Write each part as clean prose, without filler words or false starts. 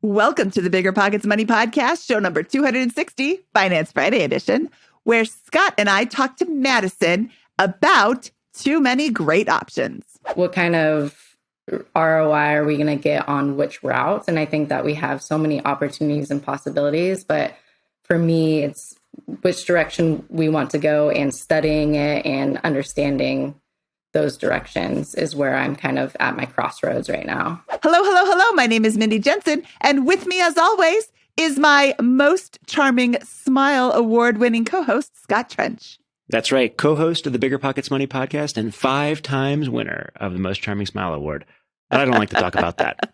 Welcome to the BiggerPockets Money Podcast, show number 260, Finance Friday edition, where Scott and I talk to Madison about too many great options. What kind of ROI are we going to get on which routes? And I think that we have so many opportunities and possibilities, but for me, it's which direction we want to go, and studying it and understanding those directions is where I'm kind of at my crossroads right now. Hello. My name is Mindy Jensen, and with me, as always, is my most charming Smile Award-winning co-host, Scott Trench. That's right, co-host of the BiggerPockets Money Podcast and 5 times winner of the Most Charming Smile Award. But I don't like to talk about that.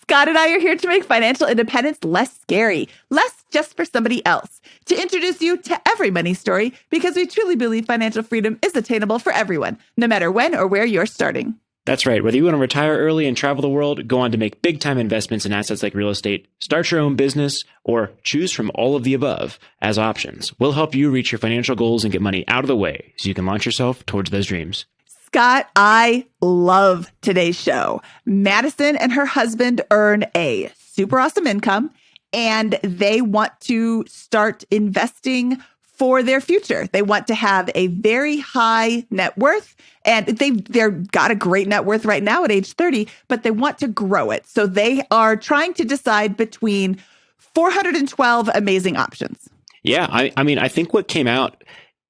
Scott and I are here to make financial independence less scary, less just for somebody else, to introduce you to every money story, because we truly believe financial freedom is attainable for everyone, no matter when or where you're starting. That's right. Whether you want to retire early and travel the world, go on to make big-time investments in assets like real estate, start your own business, or choose from all of the above as options, we'll help you reach your financial goals and get money out of the way so you can launch yourself towards those dreams. Scott, I love today's show. Madison and her husband earn a super awesome income, and they want to start investing for their future. They want to have a very high net worth, and they've got a great net worth right now at age 30, but they want to grow it. So they are trying to decide between 412 amazing options. Yeah, I think what came out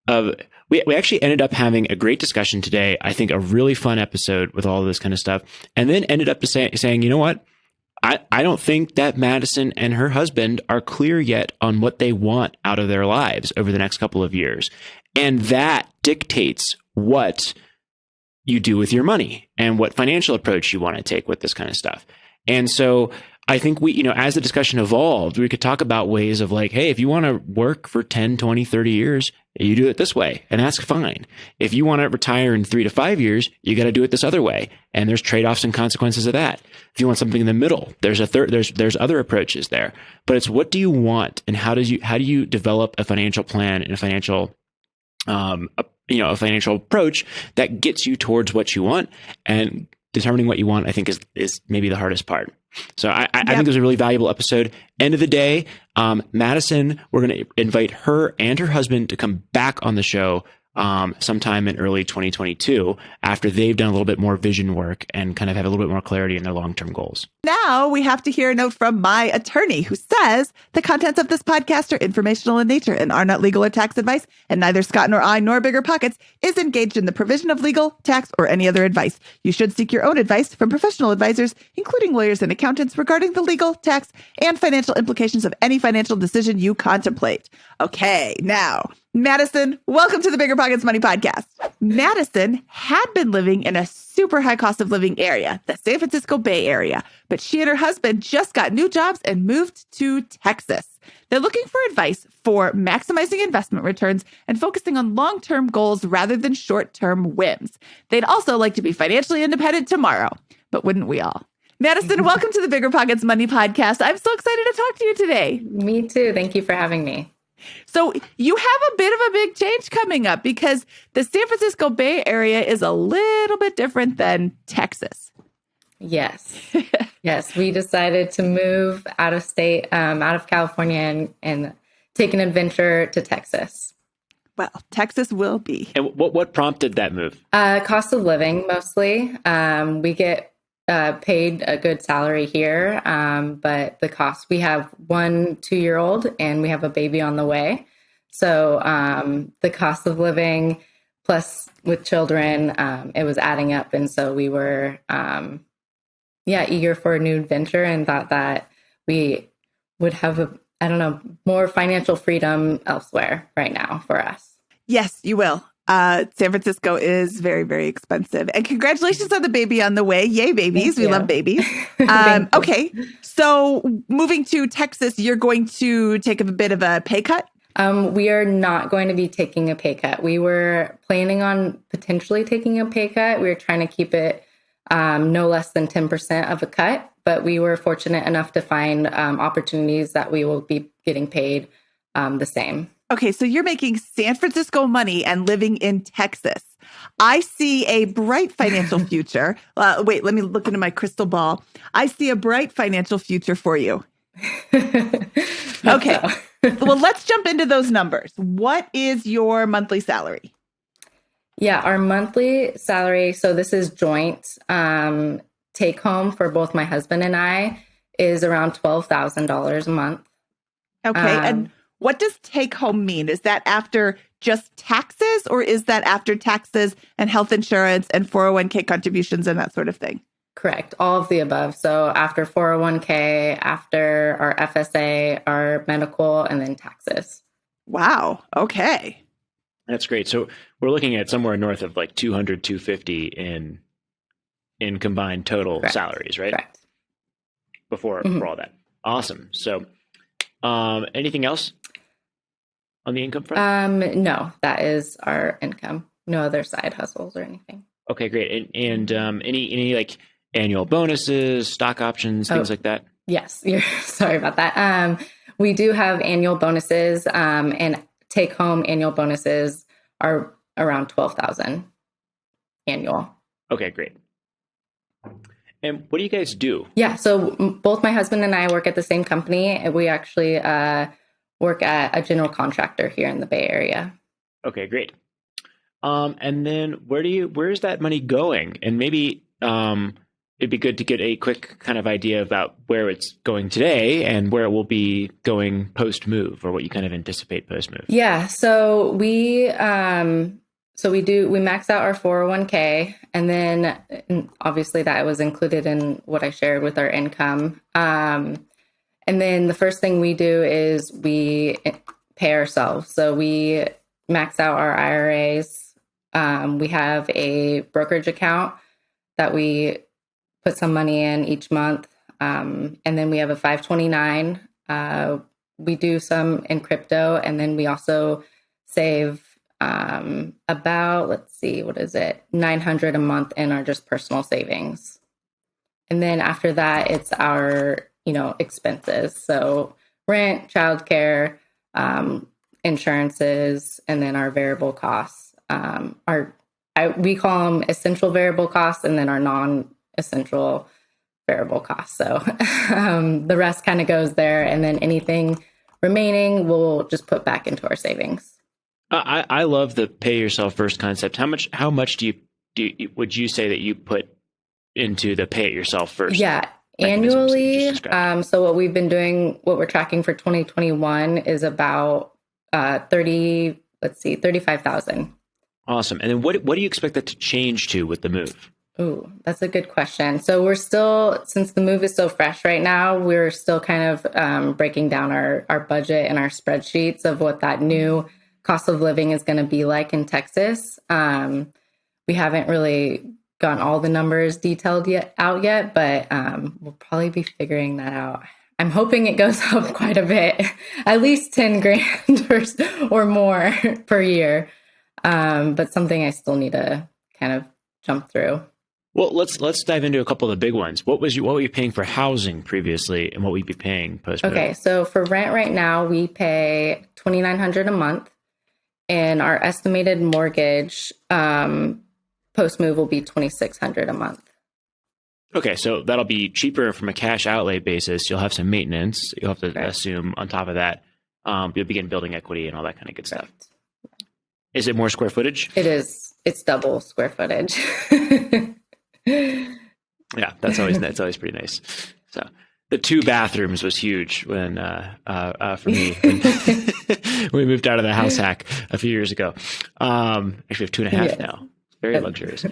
of... We actually ended up having a great discussion today. I think a really fun episode with all of this kind of stuff. And then ended up saying, you know what? I don't think that Madison and her husband are clear yet on what they want out of their lives over the next couple of years. And that dictates what you do with your money and what financial approach you want to take with this kind of stuff. And so I think as the discussion evolved, we could talk about ways of like, hey, if you want to work for 10, 20, 30 years, you do it this way, and that's fine. If you want to retire in 3 to 5 years, you got to do it this other way. And there's trade-offs and consequences of that. If you want something in the middle, there's other approaches there. But it's what do you want, and how do you develop a financial plan and a financial a financial approach that gets you towards what you want. And determining what you want, I think, is maybe the hardest part. So I think it was a really valuable episode. End of the day, Madison, we're going to invite her and her husband to come back on the show sometime in early 2022 after they've done a little bit more vision work and kind of have a little bit more clarity in their long-term goals. Now we have to hear a note from my attorney, who says the contents of this podcast are informational in nature and are not legal or tax advice, and neither Scott nor I nor BiggerPockets is engaged in the provision of legal, tax, or any other advice. You should seek your own advice from professional advisors, including lawyers and accountants, regarding the legal, tax, and financial implications of any financial decision you contemplate. Okay, now, Madison, welcome to the BiggerPockets Money Podcast. Madison had been living in a super high cost of living area, the San Francisco Bay Area, but she and her husband just got new jobs and moved to Texas. They're looking for advice for maximizing investment returns and focusing on long-term goals rather than short-term whims. They'd also like to be financially independent tomorrow, but wouldn't we all? Madison, welcome to the BiggerPockets Money Podcast. I'm so excited to talk to you today. Me too. Thank you for having me. So you have a bit of a big change coming up because the San Francisco Bay Area is a little bit different than Texas. Yes. Yes. We decided to move out of state, out of California and take an adventure to Texas. Well, Texas will be. And what prompted that move? Cost of living, mostly. We get paid a good salary here, but the cost, we have 1 2-year-old and we have a baby on the way. So the cost of living plus with children, it was adding up. And so we were, eager for a new adventure and thought that we would have more financial freedom elsewhere right now for us. Yes, you will. San Francisco is very, very expensive. And congratulations on the baby on the way. Yay, babies. We love babies. Okay. So moving to Texas, you're going to take a bit of a pay cut? We are not going to be taking a pay cut. We were planning on potentially taking a pay cut. We were trying to keep it no less than 10% of a cut, but we were fortunate enough to find opportunities that we will be getting paid the same. Okay, so you're making San Francisco money and living in Texas. I see a bright financial future. Wait, let me look into my crystal ball. I see a bright financial future for you. Okay. Well, let's jump into those numbers. What is your monthly salary? Yeah, our monthly salary, so this is joint take home for both my husband and I, is around $12,000 a month. Okay. And what does take home mean? Is that after just taxes, or is that after taxes and health insurance and 401k contributions and that sort of thing? Correct. All of the above. So after 401k, after our FSA, our medical, and then taxes. Wow. Okay. That's great. So we're looking at somewhere north of like 200, 250 in combined total salaries, right? Correct. Before all that. Awesome. So anything else on the income front? No, that is our income. No other side hustles or anything. Okay, great. And any like annual bonuses, stock options, things like that? Yes. Sorry about that. We do have annual bonuses, and take home annual bonuses are around 12,000 annual. Okay, great. And what do you guys do? Yeah. So both my husband and I work at the same company. We actually work at a general contractor here in the Bay Area. Okay, great. And then where is that money going? And maybe it'd be good to get a quick kind of idea about where it's going today and where it will be going post move, or what you kind of anticipate post move. Yeah. So we max out our 401k, and then obviously that was included in what I shared with our income. And then the first thing we do is we pay ourselves. So we max out our IRAs. We have a brokerage account that we put some money in each month. And then we have a 529. We do some in crypto, and then we also save about, let's see, what is it? $900 a month in our just personal savings. And then after that, it's our, expenses. So rent, childcare, insurances, and then our variable costs. We call them essential variable costs, and then our non-essential variable costs. So the rest kind of goes there, and then anything remaining we'll just put back into our savings. I love the pay yourself first concept. How much would you say that you put into the pay it yourself first? Yeah, annually. So what we've been doing, what we're tracking for 2021 is about 35,000. Awesome. And then what do you expect that to change to with the move? Ooh, that's a good question. So we're still, since the move is so fresh right now, we're still kind of breaking down our budget and our spreadsheets of what that new cost of living is going to be like in Texas. We haven't really gotten all the numbers detailed out yet, but we'll probably be figuring that out. I'm hoping it goes up quite a bit, at least 10 grand or more per year. But something I still need to kind of jump through. Well, let's dive into a couple of the big ones. What were you paying for housing previously, and what would you be paying post move? Okay, so for rent right now, we pay $2,900 a month, and our estimated mortgage post move will be $2,600 a month. Okay, so that'll be cheaper from a cash outlay basis. You'll have some maintenance. You'll have to assume on top of that, you'll begin building equity and all that kind of good stuff. Is it more square footage? It is. It's double square footage. Yeah, that's always pretty nice. So the 2 bathrooms was huge when for me when we moved out of the house hack a few years ago. Actually, we have 2.5 now. Very luxurious.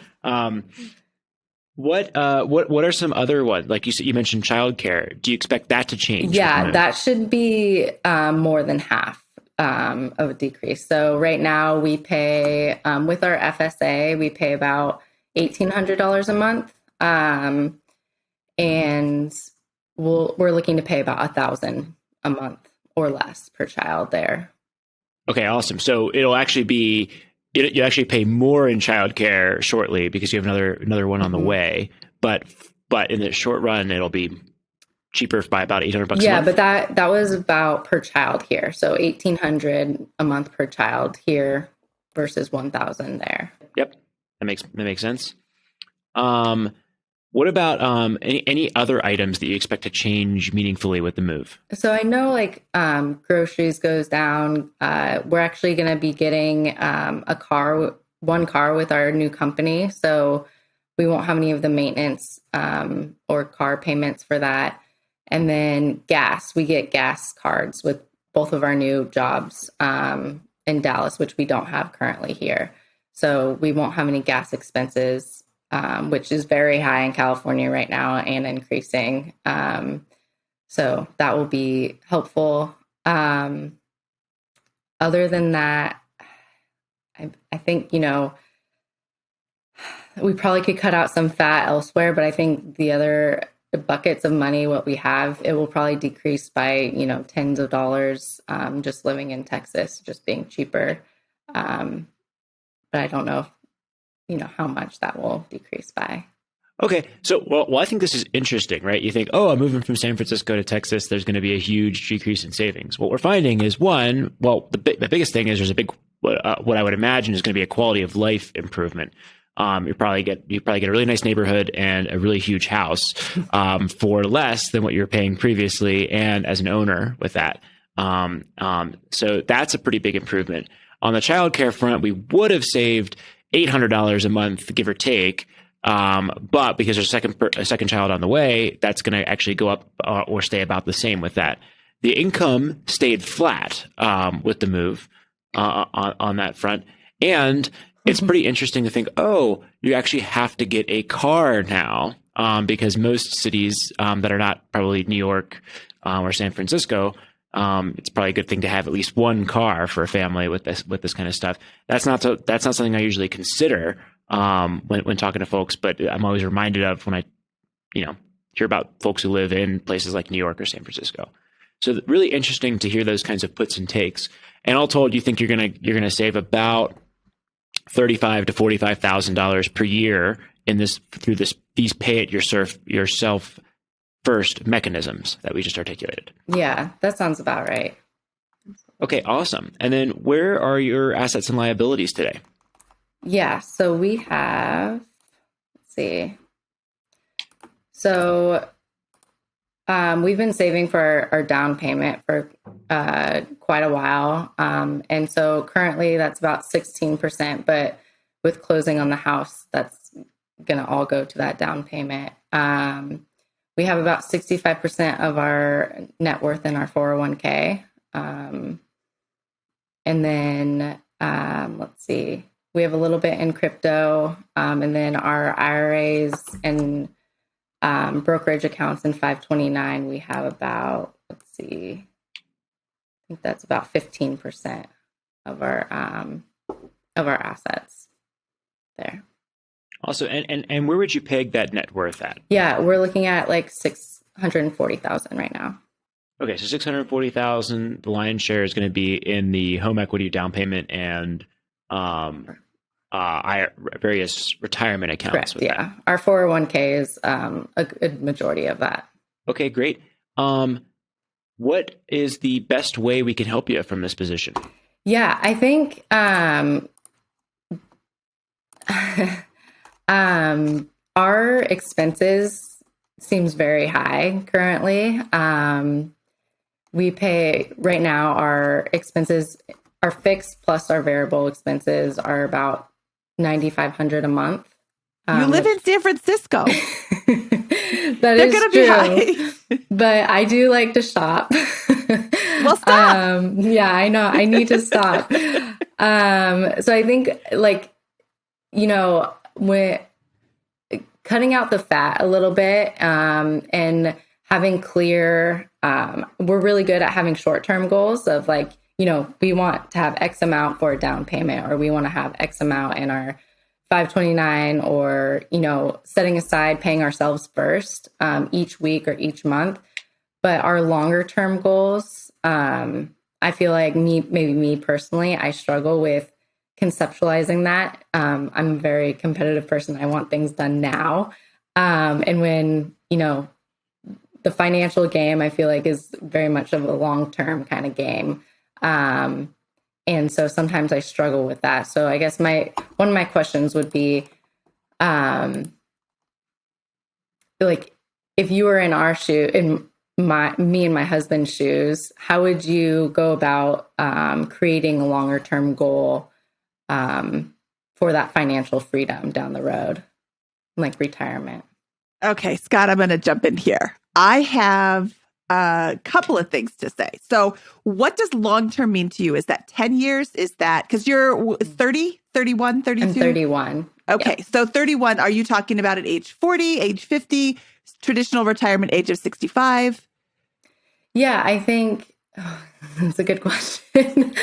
What are some other ones? Like you mentioned childcare. Do you expect that to change? Yeah, that should be more than half of a decrease. So right now we pay with our FSA, we pay about $1,800 a month, and we're looking to pay about $1,000 a month or less per child there. Okay, awesome. So it'll actually be. You actually pay more in childcare shortly because you have another one on the way. But in the short run, it'll be cheaper by about $800 a month. Yeah, but that was about per child here. So $1,800 a month per child here versus $1,000 there. Yep. That makes sense. What about any other items that you expect to change meaningfully with the move? So I know like groceries goes down. We're actually going to be getting one car with our new company. So we won't have any of the maintenance or car payments for that. And then gas, we get gas cards with both of our new jobs in Dallas, which we don't have currently here. So we won't have any gas expenses, which is very high in California right now and increasing. So that will be helpful. Other than that, I think, we probably could cut out some fat elsewhere, but I think the other buckets of money, what we have, it will probably decrease by, tens of dollars, just living in Texas, just being cheaper. But I don't know if, how much that will decrease by. Okay. So, well, I think this is interesting, right? You think, I'm moving from San Francisco to Texas. There's going to be a huge decrease in savings. What we're finding is the biggest thing is there's a big, what I would imagine is going to be a quality of life improvement. You probably get a really nice neighborhood and a really huge house for less than what you're paying previously, and as an owner with that. So that's a pretty big improvement. On the childcare front, we would have saved $800 a month, give or take. But because there's a second child on the way, that's going to actually go up or stay about the same with that. The income stayed flat with the move on that front. And it's pretty interesting to think, you actually have to get a car now because most cities that are not probably New York or San Francisco, it's probably a good thing to have at least one car for a family with this kind of stuff. That's not something I usually consider when talking to folks, but I'm always reminded of when I, hear about folks who live in places like New York or San Francisco. So really interesting to hear those kinds of puts and takes. And all told, you think you're gonna save about $35,000 to $45,000 per year in these pay it yourself first mechanisms that we just articulated. Yeah, that sounds about right. Okay, awesome. And then where are your assets and liabilities today? Yeah, so we have, let's see. So we've been saving for our down payment for quite a while. And so currently that's about 16%, but with closing on the house, that's going to all go to that down payment. We have about 65% of our net worth in our 401k. And then let's see, we have a little bit in crypto, and then our IRAs and brokerage accounts in 529, we have about, let's see, I think that's about 15% of our assets there. Also, and where would you peg that net worth at? Yeah, we're looking at like 640,000 right now. Okay, so 640,000. The lion's share is going to be in the home equity down payment and various retirement accounts. Correct, yeah. That. Our 401k is a good majority of that. Okay, great. What is the best way we can help you from this position? Yeah, I think our expenses seems very high currently. We pay right now, our expenses, our fixed plus our variable expenses are about $9,500 a month. You live in San Francisco. They're going to be high. But I do like to shop. Well, stop. Yeah, I know. I need to stop. So I think when cutting out the fat a little bit and having clear, we're really good at having short-term goals of we want to have X amount for a down payment, or we want to have X amount in our 529, or, setting aside paying ourselves first each week or each month. But our longer term goals, I feel like me personally, I struggle with conceptualizing that. I'm a very competitive person. I want things done now. And when, the financial game, I feel like is very much of a long-term kind of game. And so sometimes I struggle with that. So I guess one of my questions would be, like, if you were in our shoe, me and my husband's shoes, how would you go about creating a longer term goal for that financial freedom down the road, like retirement? Okay, Scott, I'm going to jump in here. I have a couple of things to say. So what does long-term mean to you? Is that 10 years? Is that, because you're 30, 31, 32? I'm 31. Okay, Yep. So 31, are you talking about at age 40, age 50, traditional retirement age of 65? Yeah, I think that's a good question.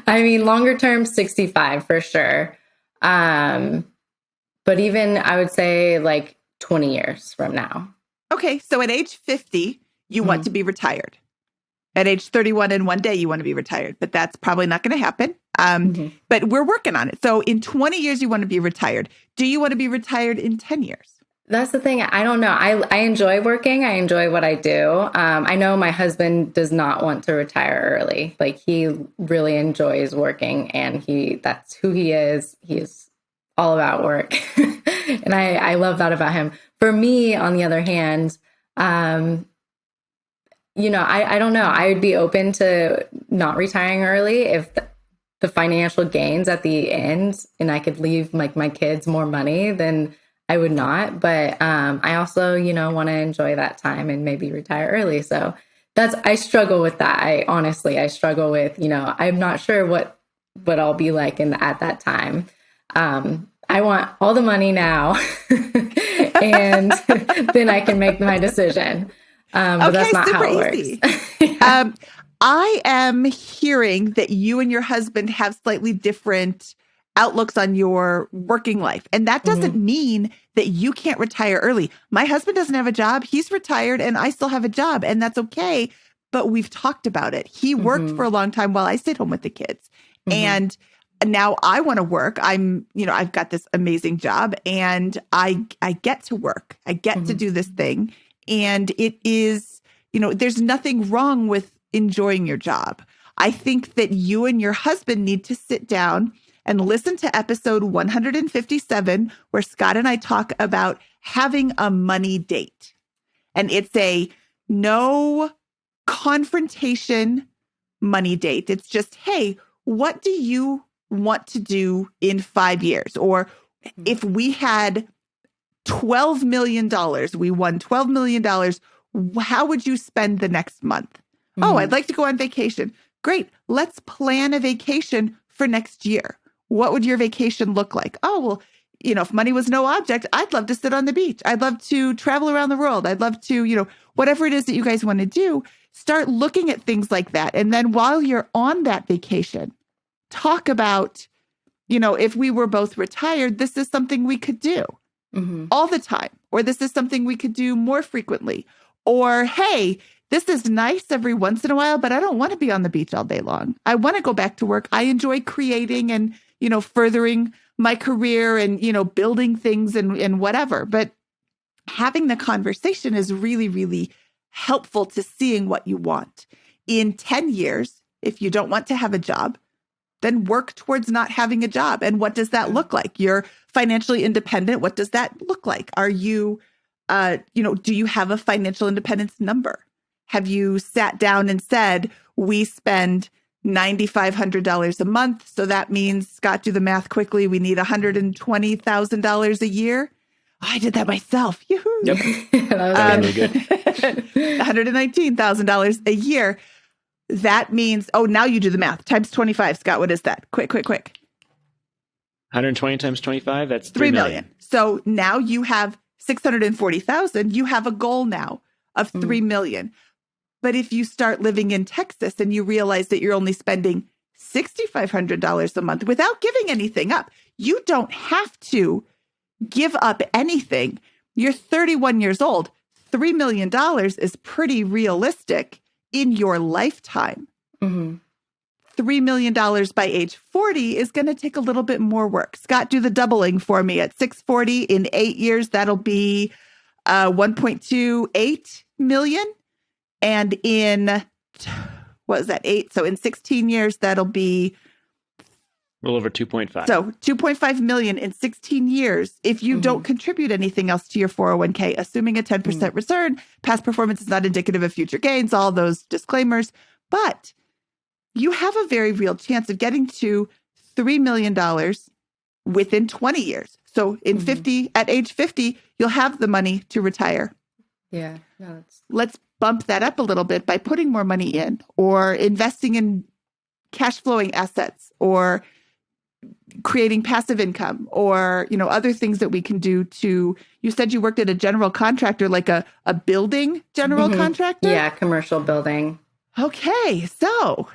I mean, longer term, 65 for sure. But even I would say like 20 years from now. Okay, so at age 50, you want to be retired. At age 31 and one day, you want to be retired, but that's probably not going to happen. But we're working on it. So in 20 years, you want to be retired. Do you want to be retired in 10 years? That's the thing. I don't know. I enjoy working. I enjoy what I do. I know my husband does not want to retire early. Like, he really enjoys working, and that's who he is. He is all about work. And I love that about him. For me, on the other hand, I don't know. I would be open to not retiring early if the financial gains at the end and I could leave like my kids more money, then I would not. But I also, want to enjoy that time and maybe retire early. So I struggle with that. I struggle with, I'm not sure what I'll be like at that time. I want all the money now and then I can make my decision. But that's not how it easy. works. I am hearing that you and your husband have slightly different outlooks on your working life. And that doesn't mean that you can't retire early. My husband doesn't have a job. He's retired and I still have a job, and that's okay. But we've talked about it. He worked for a long time while I stayed home with the kids. And now I want to work. I've got this amazing job and I get to work. I get to do this thing. And it is, there's nothing wrong with enjoying your job. I think that you and your husband need to sit down and listen to episode 157, where Scott and I talk about having a money date. And it's a no confrontation money date. It's just, hey, what do you want to do in 5 years? Or if we had $12 million, we won $12 million, how would you spend the next month? Oh, I'd like to go on vacation. Great. Let's plan a vacation for next year. What would your vacation look like? Oh, well, if money was no object, I'd love to sit on the beach. I'd love to travel around the world. I'd love to, whatever it is that you guys want to do, start looking at things like that. And then while you're on that vacation, talk about, if we were both retired, this is something we could do all the time, or this is something we could do more frequently, or, hey, this is nice every once in a while, but I don't want to be on the beach all day long. I want to go back to work. I enjoy creating and, furthering my career and, building things and whatever. But having the conversation is really, really helpful to seeing what you want. In 10 years, if you don't want to have a job, then work towards not having a job. And what does that look like? You're financially independent. What does that look like? Are you, do you have a financial independence number? Have you sat down and said, we spend $9,500 a month. So that means, Scott, do the math quickly. We need $120,000 a year. Oh, I did that myself. Yoo-hoo. Yep. That was really good. $119,000 a year. That means, now you do the math. Times 25, Scott, what is that? Quick. 120 times 25, that's 3 million. So now you have 640,000. You have a goal now of 3 million. But if you start living in Texas and you realize that you're only spending $6,500 a month without giving anything up, you don't have to give up anything. You're 31 years old. $3 million is pretty realistic in your lifetime. $3 million by age 40 is going to take a little bit more work. Scott, do the doubling for me. At 640 in 8 years, that'll be 1.28 million. And in, what is that, 8? So in 16 years, that'll be little over 2.5. So 2.5 million in 16 years if you don't contribute anything else to your 401k, assuming a 10% return. Past performance is not indicative of future gains, all those disclaimers. But you have a very real chance of getting to $3 million within 20 years. So at age 50, you'll have the money to retire. Yeah. No, let's bump that up a little bit by putting more money in or investing in cash flowing assets or creating passive income or, other things that we can do you said you worked at a general contractor, like a building general contractor? Yeah, commercial building. Okay. So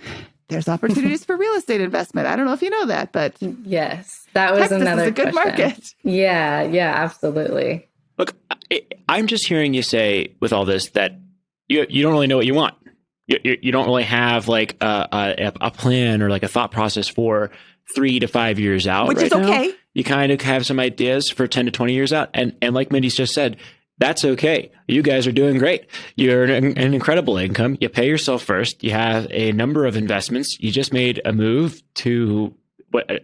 there's opportunities for real estate investment. I don't know if you know that, but yes, that was Texas another is a good question. market. Yeah, absolutely. Look, I'm just hearing you say with all this that you don't really know what you want. You don't really have like a plan or like a thought process for 3 to 5 years out. Which right is okay. Now. You kind of have some ideas for 10 to 20 years out. And like Mindy's just said, that's okay. You guys are doing great. You're an incredible income. You pay yourself first. You have a number of investments. You just made a move to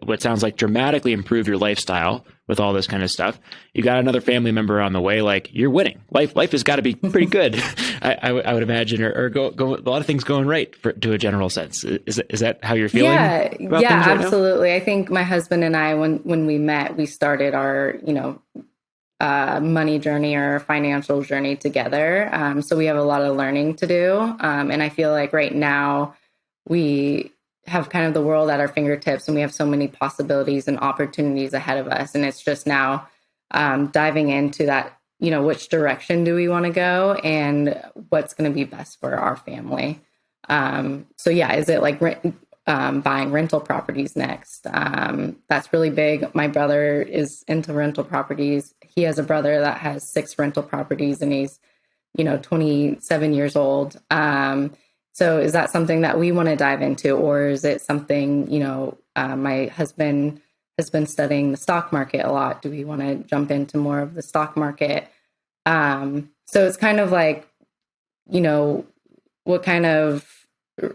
what sounds like dramatically improve your lifestyle with all this kind of stuff. You got another family member on the way. Like, you're winning. Life has got to be pretty good. I would imagine, or go a lot of things going right to a general sense. Is that how you're feeling? Yeah, about things right absolutely. now? I think my husband and I, when we met, we started our money journey or financial journey together. So we have a lot of learning to do, and I feel like right now we have kind of the world at our fingertips and we have so many possibilities and opportunities ahead of us. And it's just now diving into that, which direction do we want to go and what's going to be best for our family. So yeah, is it like buying rental properties next? That's really big. My brother is into rental properties. He has a brother that has 6 rental properties and he's, 27 years old. So is that something that we want to dive into, or is it something, my husband has been studying the stock market a lot. Do we want to jump into more of the stock market? So it's kind of like, what kind of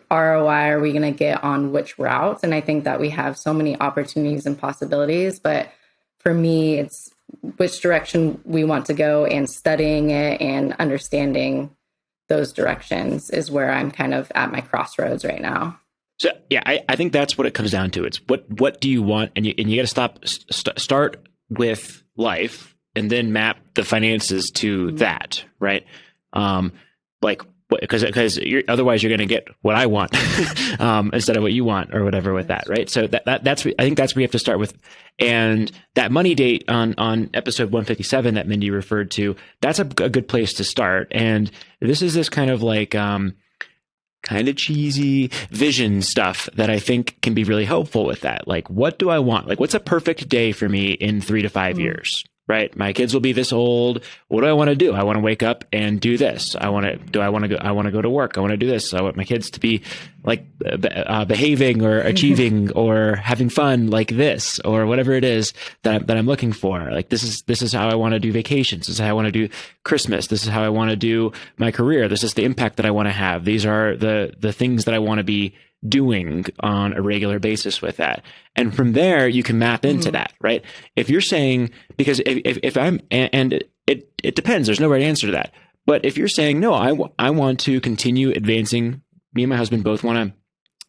ROI are we going to get on which routes? And I think that we have so many opportunities and possibilities, but for me, it's which direction we want to go, and studying it and understanding those directions is where I'm kind of at my crossroads right now. So yeah, I think that's what it comes down to. It's what do you want, and you got to start with life, and then map the finances to that, right? Because otherwise you're going to get what I want instead of what you want or whatever with that, right? So that's I think that's where you have to start with. And that money date on episode 157 that Mindy referred to, that's a good place to start. And this is this kind of like kind of cheesy vision stuff that I think can be really helpful with that. Like, what do I want? Like, what's a perfect day for me in 3 to 5 years? Right? My kids will be this old. What do I want to do? I want to wake up and do this. I want to go to work. I want to do this. I want my kids to be like behaving or achieving or having fun like this, or whatever it is that I'm looking for. Like, this is how I want to do vacations. This is how I want to do Christmas. This is how I want to do my career. This is the impact that I want to have. These are the things that I want to be doing on a regular basis with that. And from there, you can map into that, right? If you're saying, because if I'm, and it depends, there's no right answer to that. But if you're saying, no, I want to continue advancing, me and my husband both want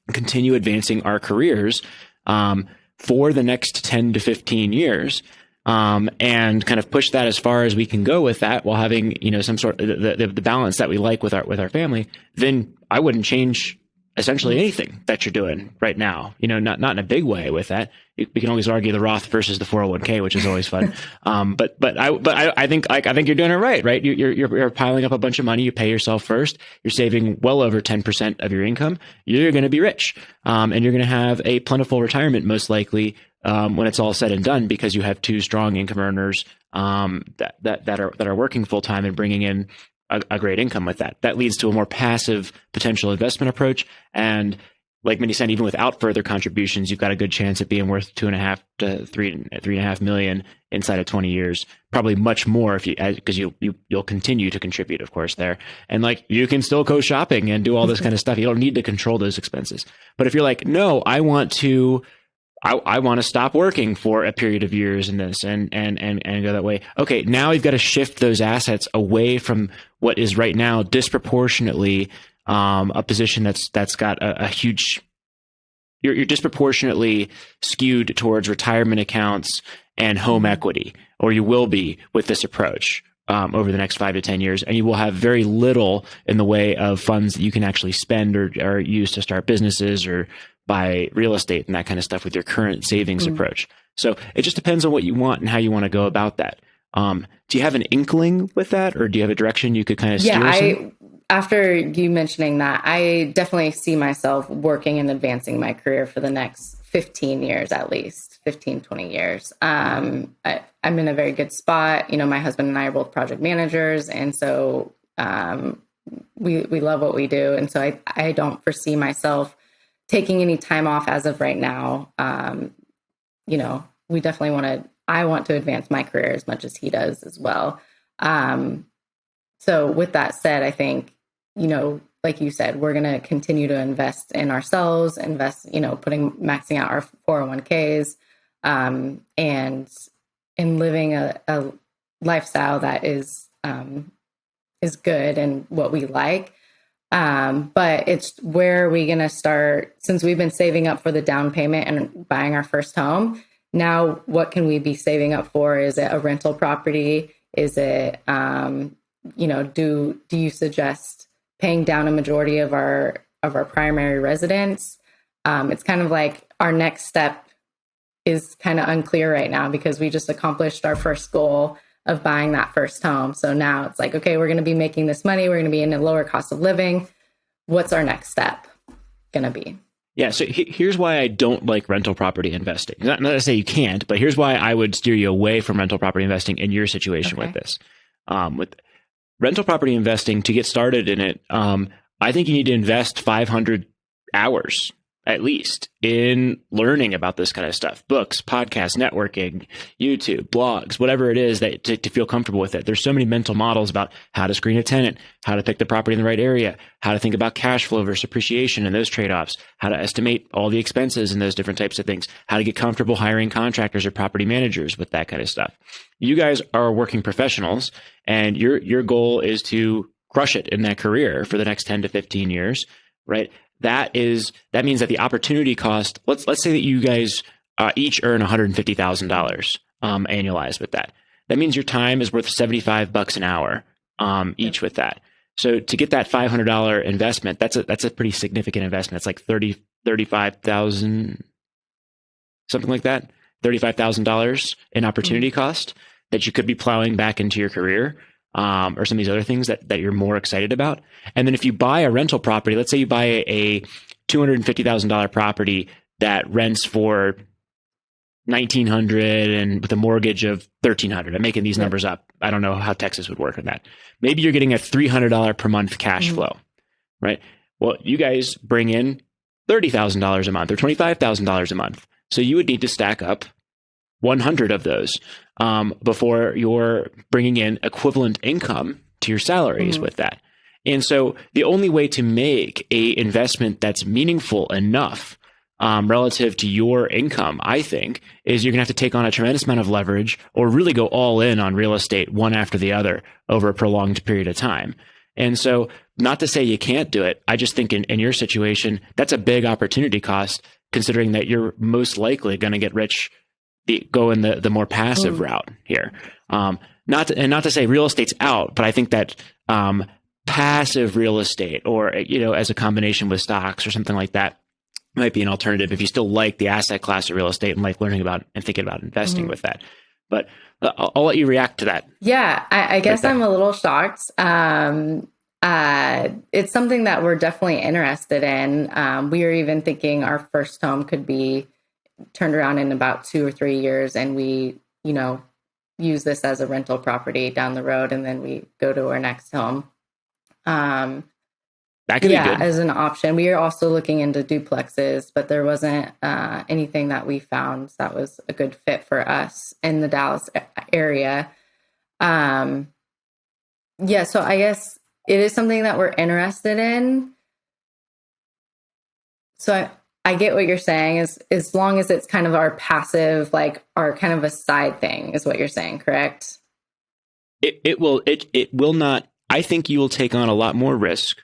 to continue advancing our careers for the next 10 to 15 years, and kind of push that as far as we can go with that, while having, some sort of the balance that we like with our family, then I wouldn't change essentially anything that you're doing right now, not in a big way with that. We can always argue the Roth versus the 401k, which is always fun. But I think you're doing it right? You're piling up a bunch of money. You pay yourself first. You're saving well over 10% of your income. You're going to be rich. And you're going to have a plentiful retirement, most likely, when it's all said and done, because you have 2 strong income earners, that are working full time and bringing in a great income with that. That leads to a more passive potential investment approach. And like Mindy said, even without further contributions, you've got a good chance of being worth 2.5 to 3.5 million inside of 20 years. Probably much more because you'll continue to contribute, of course, there. And like, you can still go shopping and do all this kind of stuff. You don't need to control those expenses. But if you're like, no, I want to I want to stop working for a period of years in this and go that way. Okay, now we've got to shift those assets away from what is right now disproportionately a position that's got a huge. You're disproportionately skewed towards retirement accounts and home equity, or you will be with this approach over the next 5 to 10 years, and you will have very little in the way of funds that you can actually spend or use to start businesses or buy real estate and that kind of stuff with your current savings approach. So it just depends on what you want and how you want to go about that. Do you have an inkling with that, or do you have a direction you could kind of steer us in? After you mentioning that, I definitely see myself working and advancing my career for the next 15 years, at least 15, 20 years. I'm in a very good spot. You know, my husband and I are both project managers. And so we love what we do. And so I don't foresee myself taking any time off as of right now. You know, we definitely I want to advance my career as much as he does as well. So with that said, I think, you know, like you said, we're going to continue to invest in ourselves, maxing out our 401ks, and in living a lifestyle that is good and what we like. But it's where are we going to start, since we've been saving up for the down payment and buying our first home. Now, what can we be saving up for? Is it a rental property? Is it, do you suggest paying down a majority of our primary residence? It's kind of like our next step is kind of unclear right now because we just accomplished our first goal of buying that first home. So now it's like, okay, we're going to be making this money. We're going to be in a lower cost of living. What's our next step going to be? Yeah. So here's why I don't like rental property investing. Not to say you can't, but here's why I would steer you away from rental property investing in your situation with this. With rental property investing, to get started in it, I think you need to invest 500 hours at least in learning about this kind of stuff. Books, podcasts, networking, YouTube, blogs, whatever it is that to feel comfortable with it. There's so many mental models about how to screen a tenant, how to pick the property in the right area, how to think about cash flow versus appreciation and those trade-offs, how to estimate all the expenses and those different types of things, how to get comfortable hiring contractors or property managers with that kind of stuff. You guys are working professionals, and your goal is to crush it in that career for the next 10 to 15 years, right? That means that the opportunity cost, let's say that you guys each earn $150,000 annualized with that. That means your time is worth $75 an hour each with that. So to get that $500 investment, that's a pretty significant investment. It's like 35,000, something like that, $35,000 in opportunity cost that you could be plowing back into your career. Or some of these other things that you're more excited about. And then if you buy a rental property, let's say you buy a $250,000 property that rents for $1,900 and with a mortgage of $1,300. I'm making these numbers up. I don't know how Texas would work on that. Maybe you're getting a $300 per month cash flow, right? Well, you guys bring in $30,000 a month or $25,000 a month. So you would need to stack up 100 of those before you're bringing in equivalent income to your salaries with that. And so the only way to make a investment that's meaningful enough relative to your income, I think, is you're going to have to take on a tremendous amount of leverage or really go all in on real estate one after the other over a prolonged period of time. And so not to say you can't do it, I just think in your situation, that's a big opportunity cost, considering that you're most likely going to get rich go in the more passive route here. Not to say real estate's out, but I think that passive real estate, or as a combination with stocks or something like that, might be an alternative if you still like the asset class of real estate and like learning about and thinking about investing with that. But I'll let you react to that. Yeah, I guess I'm a little shocked. It's something that we're definitely interested in. We are even thinking our first home could be turned around in about 2 or 3 years, and we, use this as a rental property down the road, and then we go to our next home. That could be good as an option. We are also looking into duplexes, but there wasn't anything that we found that was a good fit for us in the Dallas area. So I guess it is something that we're interested in. So I get what you're saying, is as long as it's kind of our passive, like our kind of a side thing is what you're saying, correct? It will not, I think you will take on a lot more risk,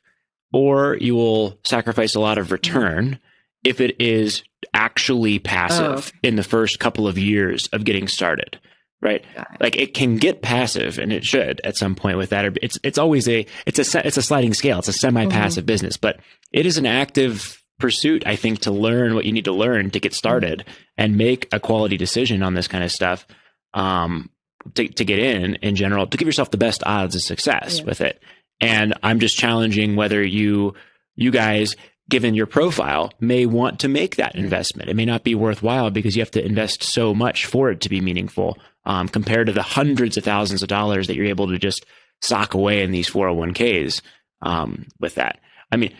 or you will sacrifice a lot of return if it is actually passive in the first couple of years of getting started, right? Like it can get passive, and it should at some point with that. It's always a sliding scale. It's a semi-passive business, but it is an active pursuit, I think, to learn what you need to learn to get started and make a quality decision on this kind of stuff. To get in general, to give yourself the best odds of success with it. And I'm just challenging whether you guys, given your profile, may want to make that investment. It may not be worthwhile because you have to invest so much for it to be meaningful, compared to the hundreds of thousands of dollars that you're able to just sock away in these 401ks with that. I mean,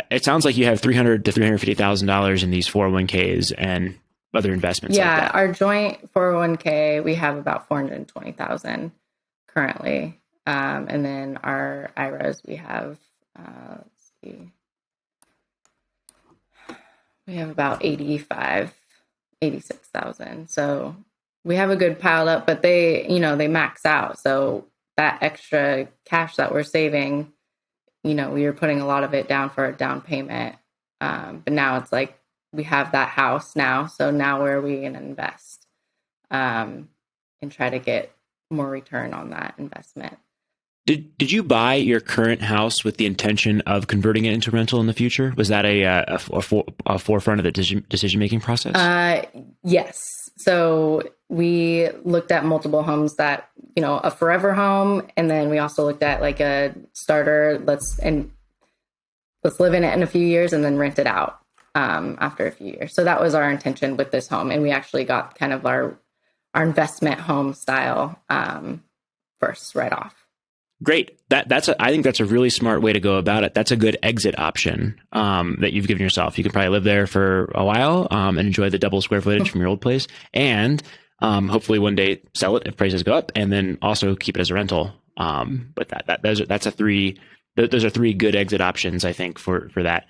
it sounds like you have $300,000 to $350,000 in these 401ks and other investments. Yeah, like that. Our joint 401k, we have about 420,000 currently. And then our IRAs, we have, let's see, we have about 86,000. So we have a good pile up, but they max out. So that extra cash that we're saving, we were putting a lot of it down for a down payment. But now it's like, we have that house now. So now where are we going to invest and try to get more return on that investment? Did you buy your current house with the intention of converting it into rental in the future? Was that a forefront of the decision-making process? Yes. So we looked at multiple homes that, a forever home. And then we also looked at like a starter, let's live in it in a few years and then rent it out after a few years. So that was our intention with this home. And we actually got kind of our investment home style first right off. Great. I think that's a really smart way to go about it. That's a good exit option that you've given yourself. You can probably live there for a while and enjoy the double square footage from your old place, and hopefully one day sell it if prices go up, and then also keep it as a rental. But those are three good exit options, I think, for that.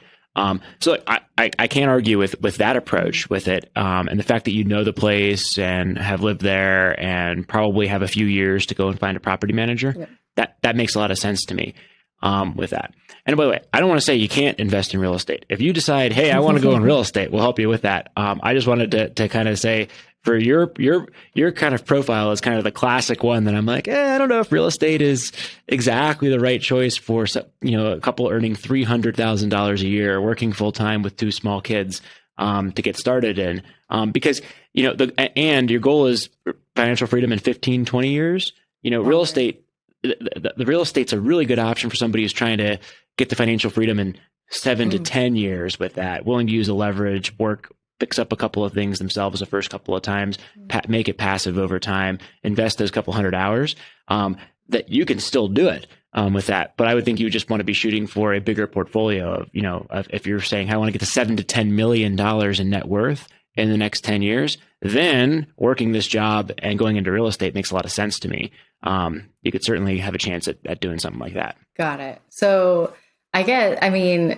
So I can't argue with that approach with it. And the fact that you know the place and have lived there and probably have a few years to go and find a property manager. Yep. That makes a lot of sense to me with that. And by the way, I don't want to say you can't invest in real estate. If you decide, hey, I want to go in real estate, we'll help you with that. I just wanted to kind of say, for your kind of profile is kind of the classic one that I'm like, I don't know if real estate is exactly the right choice for a couple earning $300,000 a year, working full time with 2 small kids to get started in, because and your goal is financial freedom in 15, 20 years. Real estate. The real estate's a really good option for somebody who's trying to get the financial freedom in 7 to 10 years with that, willing to use the leverage, fix up a couple of things themselves the first couple of times, make it passive over time, invest those couple hundred hours, that you can still do it with that. But I would think you would just want to be shooting for a bigger portfolio of if you're saying, I want to get to $7 to $10 million in net worth in the next 10 years, then working this job and going into real estate makes a lot of sense to me. You could certainly have a chance at doing something like that. Got it. So you're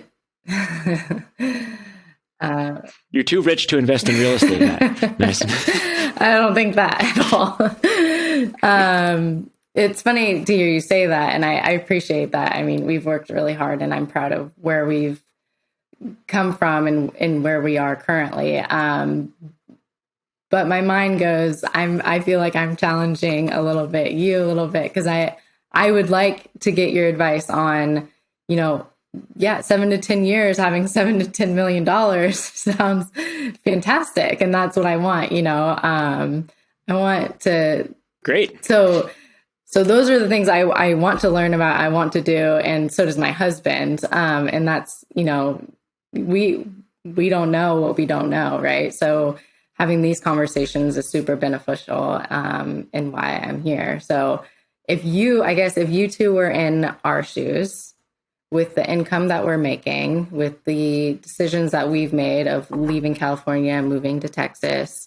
too rich to invest in real estate, Matt. Nice. I don't think that at all. It's funny to hear you say that, and I appreciate that. I mean, we've worked really hard, and I'm proud of where we've come from and where we are currently. But my mind goes, I feel like I'm challenging you a little bit, because I would like to get your advice on, 7 to 10 years, having $7 to $10 million sounds fantastic. And that's what I want, I want to. Great. So those are the things I want to learn about, I want to do. And so does my husband. And that's, we don't know what we don't know. Right. So having these conversations is super beneficial and why I'm here. So if you two were in our shoes with the income that we're making, with the decisions that we've made of leaving California and moving to Texas,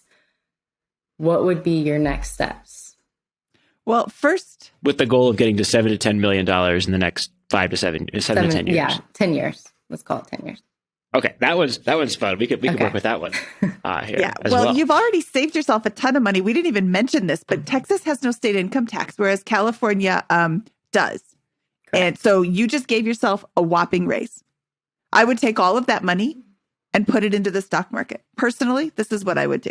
what would be your next steps? Well, first, with the goal of getting to $7 to $10 million in the next 7 to 10 years. Yeah, 10 years. Let's call it 10 years. Okay, that one's fun. We could work with that one here. Yeah. As well. You've already saved yourself a ton of money. We didn't even mention this, but Texas has no state income tax, whereas California does. Correct. And so you just gave yourself a whopping raise. I would take all of that money and put it into the stock market. Personally, this is what I would do.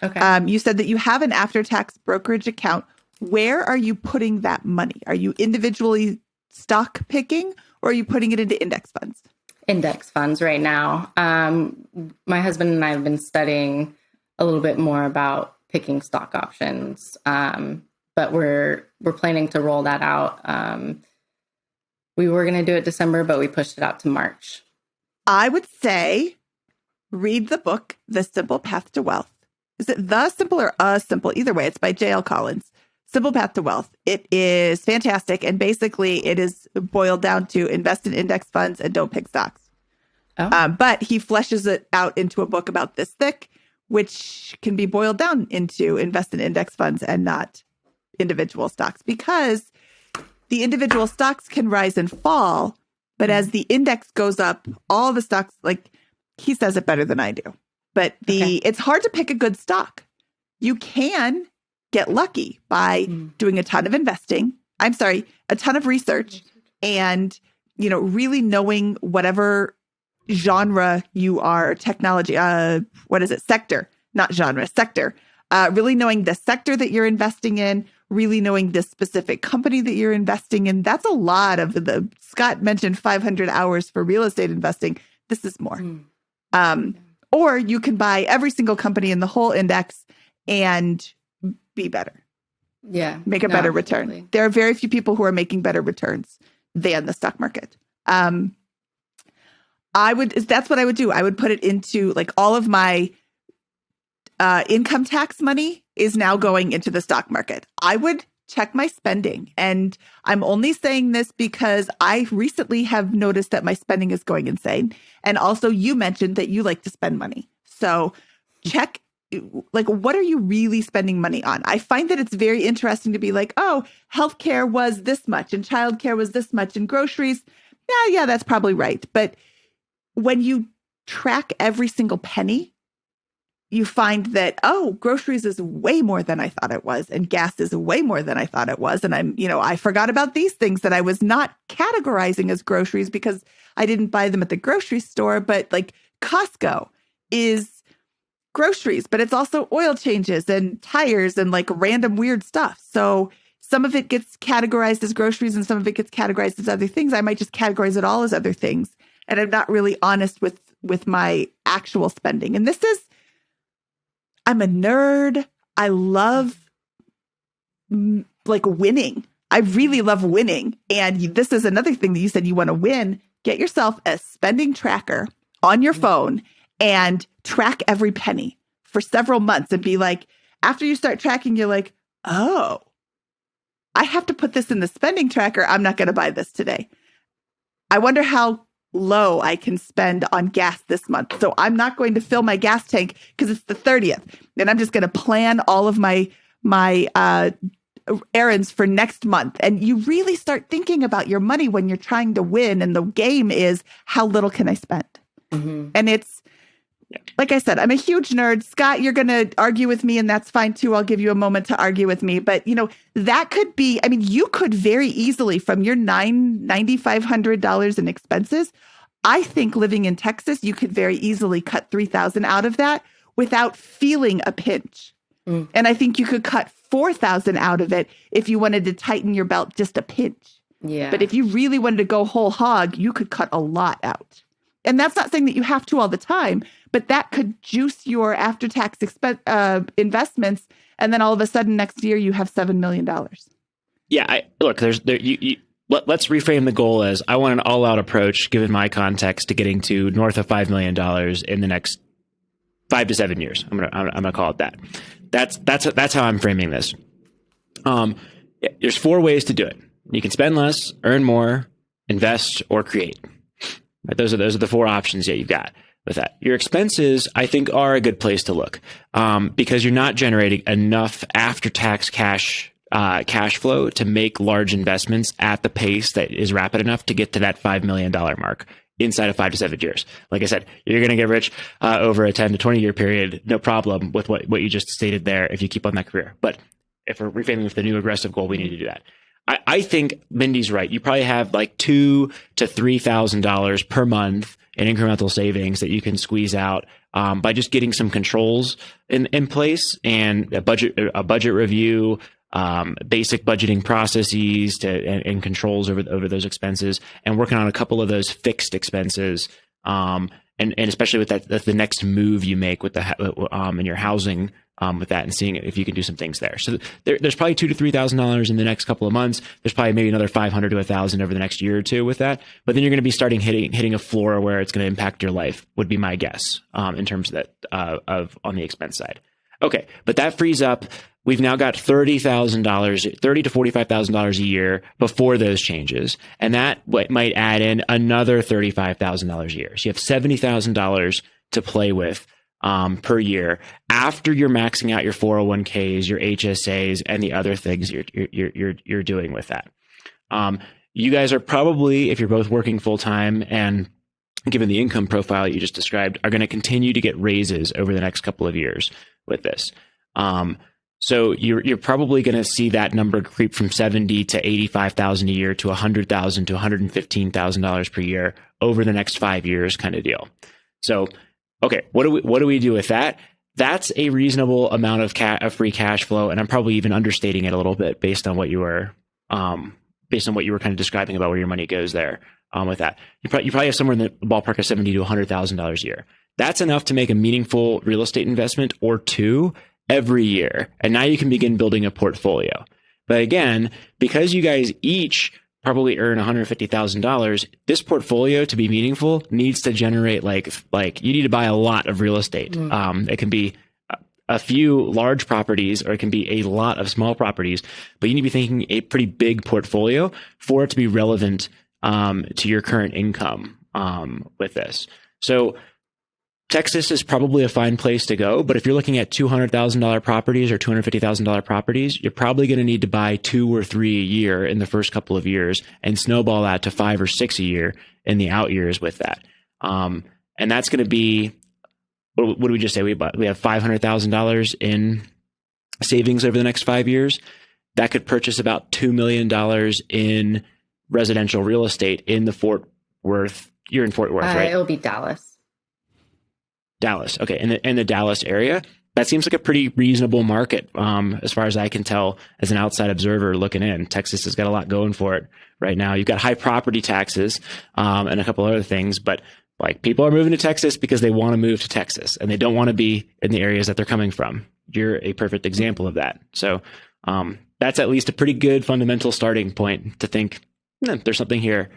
Okay. You said that you have an after-tax brokerage account. Where are you putting that money? Are you individually stock picking, or are you putting it into index funds? Index funds right now. My husband and I have been studying a little bit more about picking stock options, but we're planning to roll that out. We were going to do it December, but we pushed it out to March. I would say read the book, The Simple Path to Wealth. Is it The Simple or A Simple? Either way, it's by J.L. Collins. Simple Path to Wealth. It is fantastic. And basically, it is boiled down to invest in index funds and don't pick stocks. Oh. But he fleshes it out into a book about this thick, which can be boiled down into invest in index funds and not individual stocks, because the individual stocks can rise and fall. But as the index goes up, all the stocks, like he says it better than I do. But it's hard to pick a good stock. You can get lucky by doing a ton of investing. A ton of research, and, really knowing whatever genre you are, technology, sector, not genre, sector, really knowing the sector that you're investing in, really knowing the specific company that you're investing in. That's a lot of Scott mentioned 500 hours for real estate investing. This is more. Or you can buy every single company in the whole index and be better. Yeah. Make a better return. Absolutely. There are very few people who are making better returns than the stock market. That's what I would do. I would put it into, like, all of my income tax money is now going into the stock market. I would check my spending. And I'm only saying this because I recently have noticed that my spending is going insane. And also, you mentioned that you like to spend money. So check, like, what are you really spending money on? I find that it's very interesting to be like, oh, healthcare was this much and childcare was this much and groceries. Yeah, that's probably right. But when you track every single penny, you find that, oh, groceries is way more than I thought it was, and gas is way more than I thought it was. And I forgot about these things that I was not categorizing as groceries because I didn't buy them at the grocery store. But like Costco is groceries, but it's also oil changes and tires and like random weird stuff. So some of it gets categorized as groceries and some of it gets categorized as other things. I might just categorize it all as other things. And I'm not really honest with my actual spending. And I'm a nerd. I love winning. I really love winning. And this is another thing that you said you want to win. Get yourself a spending tracker on your phone and track every penny for several months and be like, after you start tracking, you're like, oh, I have to put this in the spending tracker. I'm not going to buy this today. I wonder how low I can spend on gas this month. So I'm not going to fill my gas tank because it's the 30th. And I'm just going to plan all of my errands for next month. And you really start thinking about your money when you're trying to win. And the game is, how little can I spend? Mm-hmm. And it's, like I said, I'm a huge nerd. Scott, you're going to argue with me, and that's fine too. I'll give you a moment to argue with me. But, that could be, you could very easily, from your $9,500 in expenses, I think living in Texas, you could very easily cut $3,000 out of that without feeling a pinch. And I think you could cut $4,000 out of it if you wanted to tighten your belt just a pinch. Yeah. But if you really wanted to go whole hog, you could cut a lot out. And that's not saying that you have to all the time, but that could juice your after-tax investments. And then all of a sudden next year you have $7 million. Yeah. Let's reframe the goal as, I want an all-out approach, given my context, to getting to north of $5 million in the next 5 to 7 years. I'm gonna call it that. That's how I'm framing this. There's 4 ways to do it. You can spend less, earn more, invest, or create. Right? Those are the 4 options that you've got with that. Your expenses, I think, are a good place to look, because you're not generating enough after-tax cash flow to make large investments at the pace that is rapid enough to get to that $5 million mark. inside of 5 to 7 years. Like I said, you're going to get rich over a 10 to 20 year period. No problem with what you just stated there if you keep on that career. But if we're reframing with the new aggressive goal, we need to do that. I think Mindy's right. You probably have like $2,000 to $3,000 per month in incremental savings that you can squeeze out by just getting some controls in place and a budget review, basic budgeting processes and controls over those expenses, and working on a couple of those fixed expenses. And especially with that, that's the next move you make with in your housing, with that, and seeing if you can do some things there. So there's probably $2,000 to $3,000 in the next couple of months. There's probably maybe another $500 to $1,000 over the next year or two with that. But then you're going to be starting hitting a floor where it's going to impact your life, would be my guess, in terms of that of on the expense side. Okay, but that frees up. We've now got $30,000, $30,000 to $45,000 a year before those changes, and that might add in another $35,000 a year. So you have $70,000 to play with per year after you're maxing out your 401ks, your HSAs, and the other things you're doing with that. You guys are probably, if you're both working full time and given the income profile you just described, are going to continue to get raises over the next couple of years with this. So you're probably going to see that number creep from $70,000 to $85,000 a year to $100,000 to $115,000 per year over the next 5 years, kind of deal. So, okay, what do we do with that? That's a reasonable amount of free cash flow, and I'm probably even understating it a little bit based on what you were kind of describing about where your money goes there. With that, you probably have somewhere in the ballpark of $70,000 to $100,000 a year. That's enough to make a meaningful real estate investment or two every year. And now you can begin building a portfolio. But again, because you guys each probably earn $150,000, this portfolio to be meaningful needs to generate like you need to buy a lot of real estate. It can be a few large properties, or it can be a lot of small properties, but you need to be thinking a pretty big portfolio for it to be relevant to your current income with this. So Texas is probably a fine place to go, but if you're looking at $200,000 properties or $250,000 properties, you're probably going to need to buy 2 or 3 a year in the first couple of years and snowball that to 5 or 6 a year in the out years with that. And that's going to be, what did we just say? We have $500,000 in savings over the next 5 years. That could purchase about $2 million in residential real estate in the Fort Worth. You're in Fort Worth, right? It'll be Dallas. Dallas. Okay. In the Dallas area, that seems like a pretty reasonable market. As far as I can tell, as an outside observer looking in, Texas has got a lot going for it right now. You've got high property taxes, and a couple other things, but like people are moving to Texas because they want to move to Texas and they don't want to be in the areas that they're coming from. You're a perfect example of that. So, that's at least a pretty good fundamental starting point to think there's something here.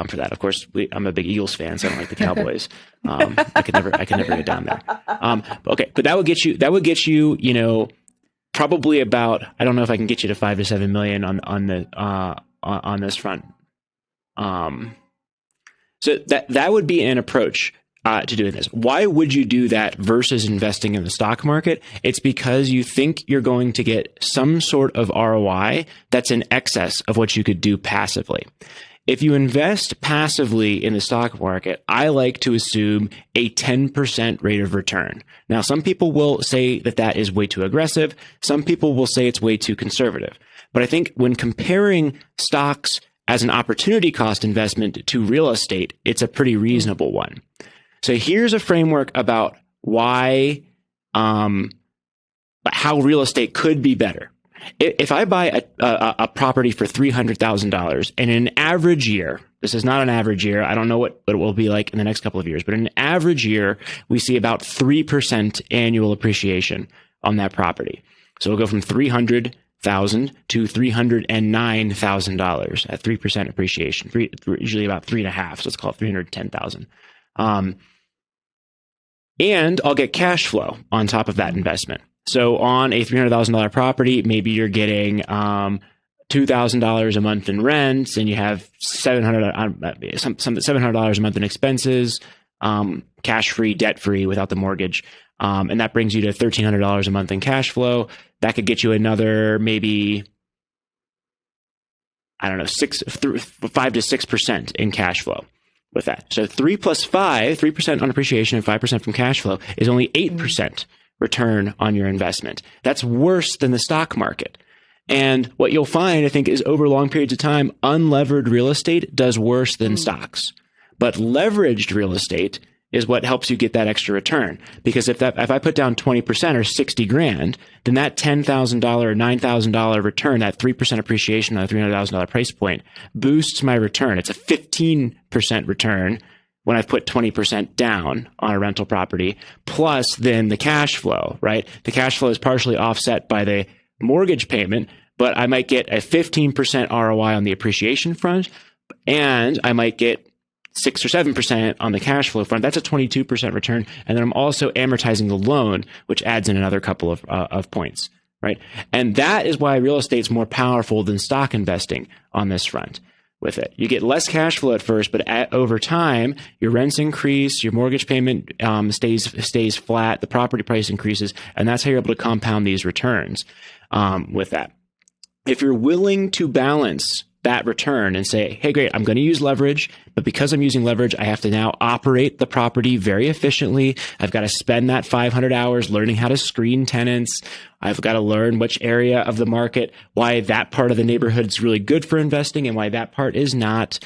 For that, of course, I'm a big Eagles fan, so I don't like the Cowboys. I could never get down there. But that would get you, probably about, I don't know if I can get you to 5 to 7 million on this front. So that would be an approach to doing this. Why would you do that versus investing in the stock market? It's because you think you're going to get some sort of ROI that's in excess of what you could do passively. If you invest passively in the stock market, I like to assume a 10% rate of return. Now, some people will say that is way too aggressive. Some people will say it's way too conservative. But I think when comparing stocks as an opportunity cost investment to real estate, it's a pretty reasonable one. So here's a framework about why, how real estate could be better. If I buy a property for $300,000 and in an average year, this is not an average year, I don't know what it will be like in the next couple of years, but in an average year, we see about 3% annual appreciation on that property. So we'll go from $300,000 to $309,000 at 3% appreciation, usually about 3.5. So let's call it $310,000. And I'll get cash flow on top of that investment. So on a $300,000 property, maybe you're getting $2,000 a month in rent, and you have $700 a month in expenses, cash free, debt free, without the mortgage, and that brings you to $1,300 a month in cash flow. That could get you another maybe 5 to 6% in cash flow. with that. So 3 plus 5, 3% on appreciation and 5% from cash flow is only 8% return on your investment. That's worse than the stock market. And what you'll find, I think, is over long periods of time, unlevered real estate does worse than stocks. But leveraged real estate is what helps you get that extra return. Because if I put down 20% or 60 grand, then that $10,000 or $9,000 return, that 3% appreciation on a $300,000 price point boosts my return. It's a 15% return when I've put 20% down on a rental property, plus then the cash flow, right? The cash flow is partially offset by the mortgage payment, but I might get a 15% ROI on the appreciation front, and I might get 6 or 7% on the cash flow front. That's a 22% return. And then I'm also amortizing the loan, which adds in another couple of points, right? And that is why real estate's more powerful than stock investing on this front with it. You get less cash flow at first, but over time, your rents increase, your mortgage payment stays flat, the property price increases, and that's how you're able to compound these returns with that. If you're willing to balance that return and say, hey, great, I'm going to use leverage, but because I'm using leverage, I have to now operate the property very efficiently. I've got to spend that 500 hours learning how to screen tenants. I've got to learn which area of the market, why that part of the neighborhood is really good for investing and why that part is not,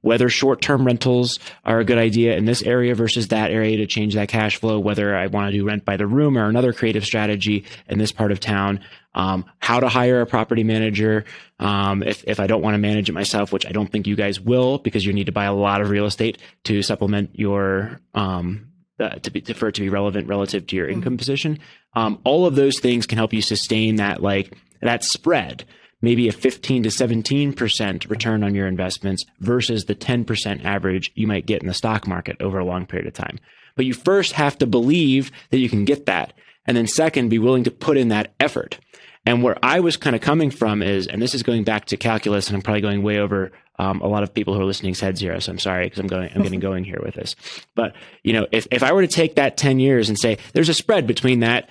whether short-term rentals are a good idea in this area versus that area to change that cash flow, whether I want to do rent by the room or another creative strategy in this part of town, how to hire a property manager, if I don't want to manage it myself, which I don't think you guys will, because you need to buy a lot of real estate to supplement your for it to be relevant relative to your income position. All of those things can help you sustain that spread, maybe a 15 to 17% return on your investments versus the 10% average you might get in the stock market over a long period of time. But you first have to believe that you can get that. And then second, be willing to put in that effort. And where I was kind of coming from is, and this is going back to calculus, and I'm probably going way over a lot of people who are listening's heads here, so I'm sorry because I'm getting going here with this. But if I were to take that 10 years and say there's a spread between that,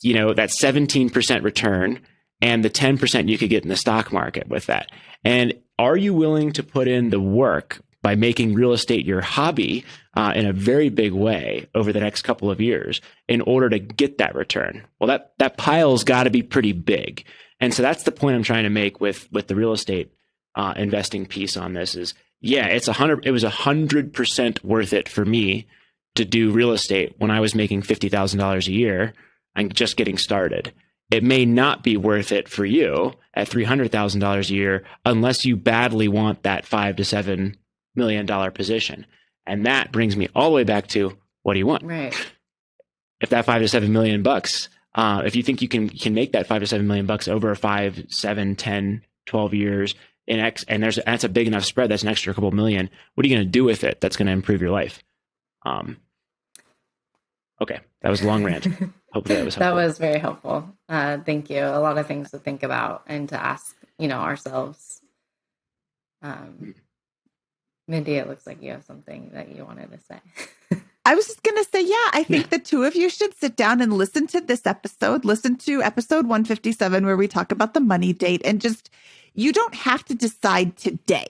that 17% return and the 10% you could get in the stock market with that, and are you willing to put in the work by making real estate your hobby in a very big way over the next couple of years in order to get that return? Well, that pile's got to be pretty big. And so that's the point I'm trying to make with the real estate investing piece on this is, yeah, it was 100% worth it for me to do real estate when I was making $50,000 a year and just getting started. It may not be worth it for you at $300,000 a year unless you badly want that $5 to $7 million position. And that brings me all the way back to, what do you want? Right. If that $5 to $7 million bucks, if you think you can make that $5 to $7 million bucks over 5, 7, 10, 12 years and that's a big enough spread, that's an extra couple million. What are you going to do with it that's going to improve your life? Okay, that was a long rant. Hopefully that was helpful. That was very helpful. Thank you. A lot of things to think about and to ask, ourselves. Mindy, it looks like you have something that you wanted to say. I was just going to say, I think the two of you should sit down and listen to this episode. Listen to episode 157, where we talk about the money date, and you don't have to decide today.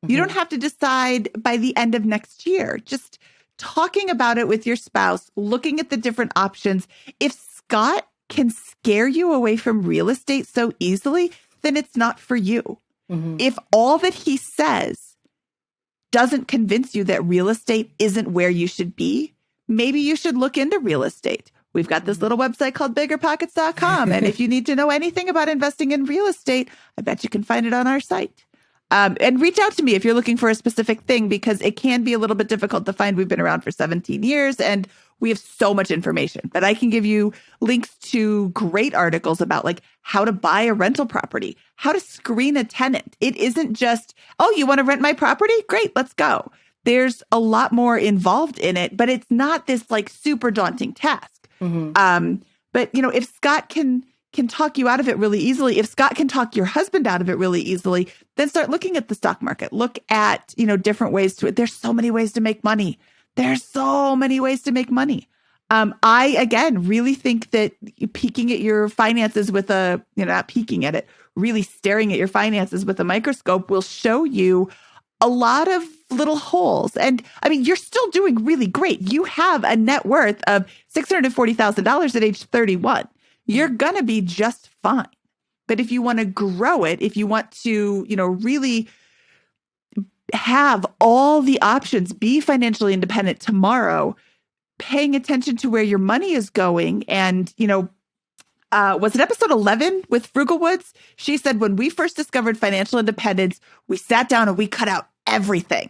You don't have to decide by the end of next year. Just talking about it with your spouse, looking at the different options. If Scott can scare you away from real estate so easily, then it's not for you. If all that he says doesn't convince you that real estate isn't where you should be, maybe you should look into real estate. We've got this little website called BiggerPockets.com. And if you need to know anything about investing in real estate, I bet you can find it on our site. And reach out to me if you're looking for a specific thing, because it can be a little bit difficult to find. We've been around for 17 years and we have so much information, but I can give you links to great articles about how to buy a rental property, how to screen a tenant. It isn't just, oh, you want to rent my property? Great, let's go. There's a lot more involved in it, but it's not this super daunting task. But if Scott can talk you out of it really easily, if Scott can talk your husband out of it really easily, then start looking at the stock market. Look at, different ways to it. There's so many ways to make money. I, again, really think that peeking at your finances with not peeking at it, really staring at your finances with a microscope will show you a lot of little holes. And I mean, you're still doing really great. You have a net worth of $640,000 at age 31. You're going to be just fine. But if you want to grow it, if you want to, really have all the options, be financially independent tomorrow, paying attention to where your money is going. And, was it episode 11 with Frugal Woods? She said, when we first discovered financial independence, we sat down and we cut out everything.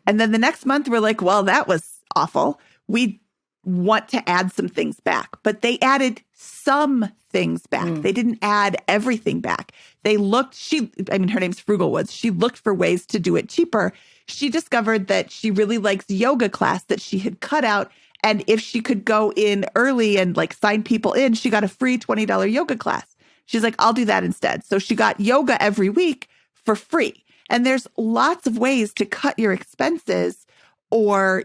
And then the next month, we're like, well, that was awful. We want to add some things back. But they added some things back. They didn't add everything back. They looked, her name's Frugal Woods. She looked for ways to do it cheaper. She discovered that she really likes yoga class that she had cut out. And if she could go in early and sign people in, she got a free $20 yoga class. She's like, I'll do that instead. So she got yoga every week for free. And there's lots of ways to cut your expenses or,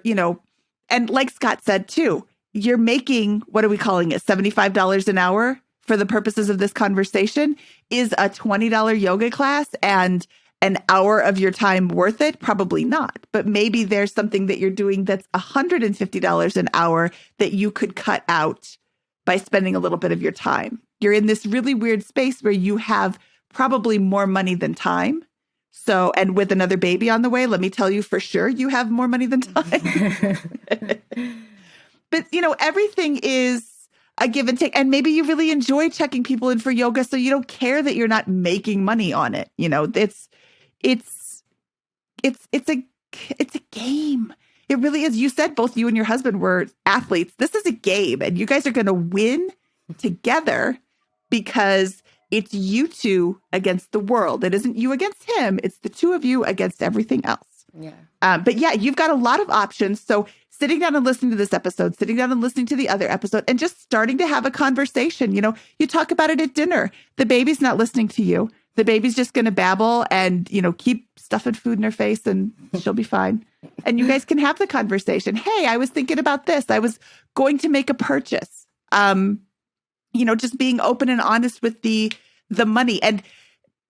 and like Scott said too, you're making, what are we calling it? $75 an hour for the purposes of this conversation. Is a $20 yoga class and an hour of your time worth it? Probably not. But maybe there's something that you're doing that's $150 an hour that you could cut out by spending a little bit of your time. You're in this really weird space where you have probably more money than time. So, and with another baby on the way, let me tell you for sure, you have more money than time. But, everything is a give and take. And maybe you really enjoy checking people in for yoga, so you don't care that you're not making money on it. It's a game. It really is. You said both you and your husband were athletes. This is a game, and you guys are going to win together because it's you two against the world. It isn't you against him. It's the two of you against everything else. Yeah. But yeah, you've got a lot of options. So sitting down and listening to this episode, sitting down and listening to the other episode, and just starting to have a conversation. You talk about it at dinner. The baby's not listening to you. The baby's just going to babble and, keep stuffing food in her face and she'll be fine. And you guys can have the conversation. Hey, I was thinking about this. I was going to make a purchase. Just being open and honest with the money. And